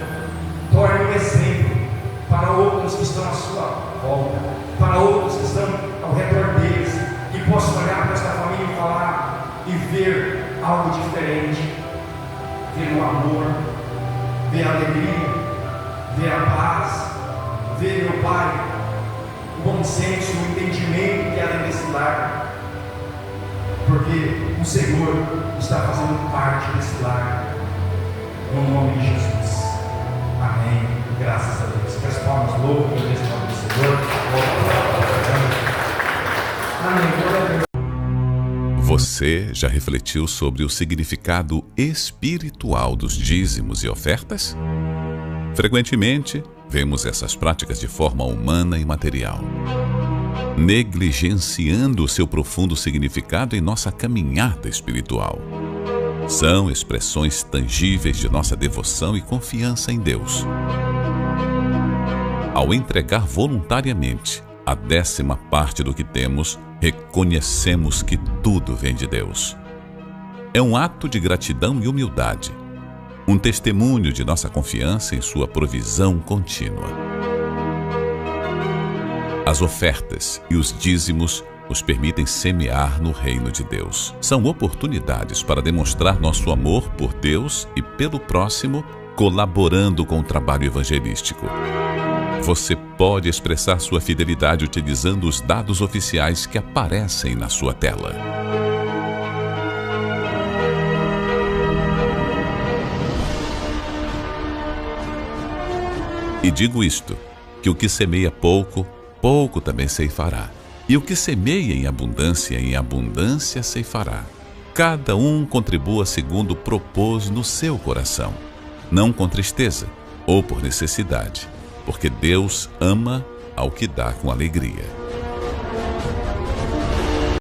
tornem um exemplo para outros que estão à sua volta, para outros que estão ao redor deles, que possam olhar para esta família e falar e ver algo diferente, ver o amor, ver a alegria, ver a paz, ver, meu Pai, o bom senso, o entendimento que há nesse lar, porque o Senhor está fazendo parte desse lar, no nome de Jesus. Amém. Graças a Deus. Que as palmas louvam o nome do Senhor. Você já refletiu sobre o significado espiritual dos dízimos e ofertas? Frequentemente, vemos essas práticas de forma humana e material, negligenciando o seu profundo significado em nossa caminhada espiritual. São expressões tangíveis de nossa devoção e confiança em Deus. Ao entregar voluntariamente a 10ª parte do que temos, reconhecemos que tudo vem de Deus. É um ato de gratidão e humildade, um testemunho de nossa confiança em sua provisão contínua. As ofertas e os dízimos nos permitem semear no reino de Deus. São oportunidades para demonstrar nosso amor por Deus e pelo próximo, colaborando com o trabalho evangelístico. Você pode expressar sua fidelidade utilizando os dados oficiais que aparecem na sua tela. E digo isto, que o que semeia pouco, pouco também ceifará. E o que semeia em abundância ceifará. Cada um contribua segundo propôs no seu coração, não com tristeza ou por necessidade, porque Deus ama ao que dá com alegria.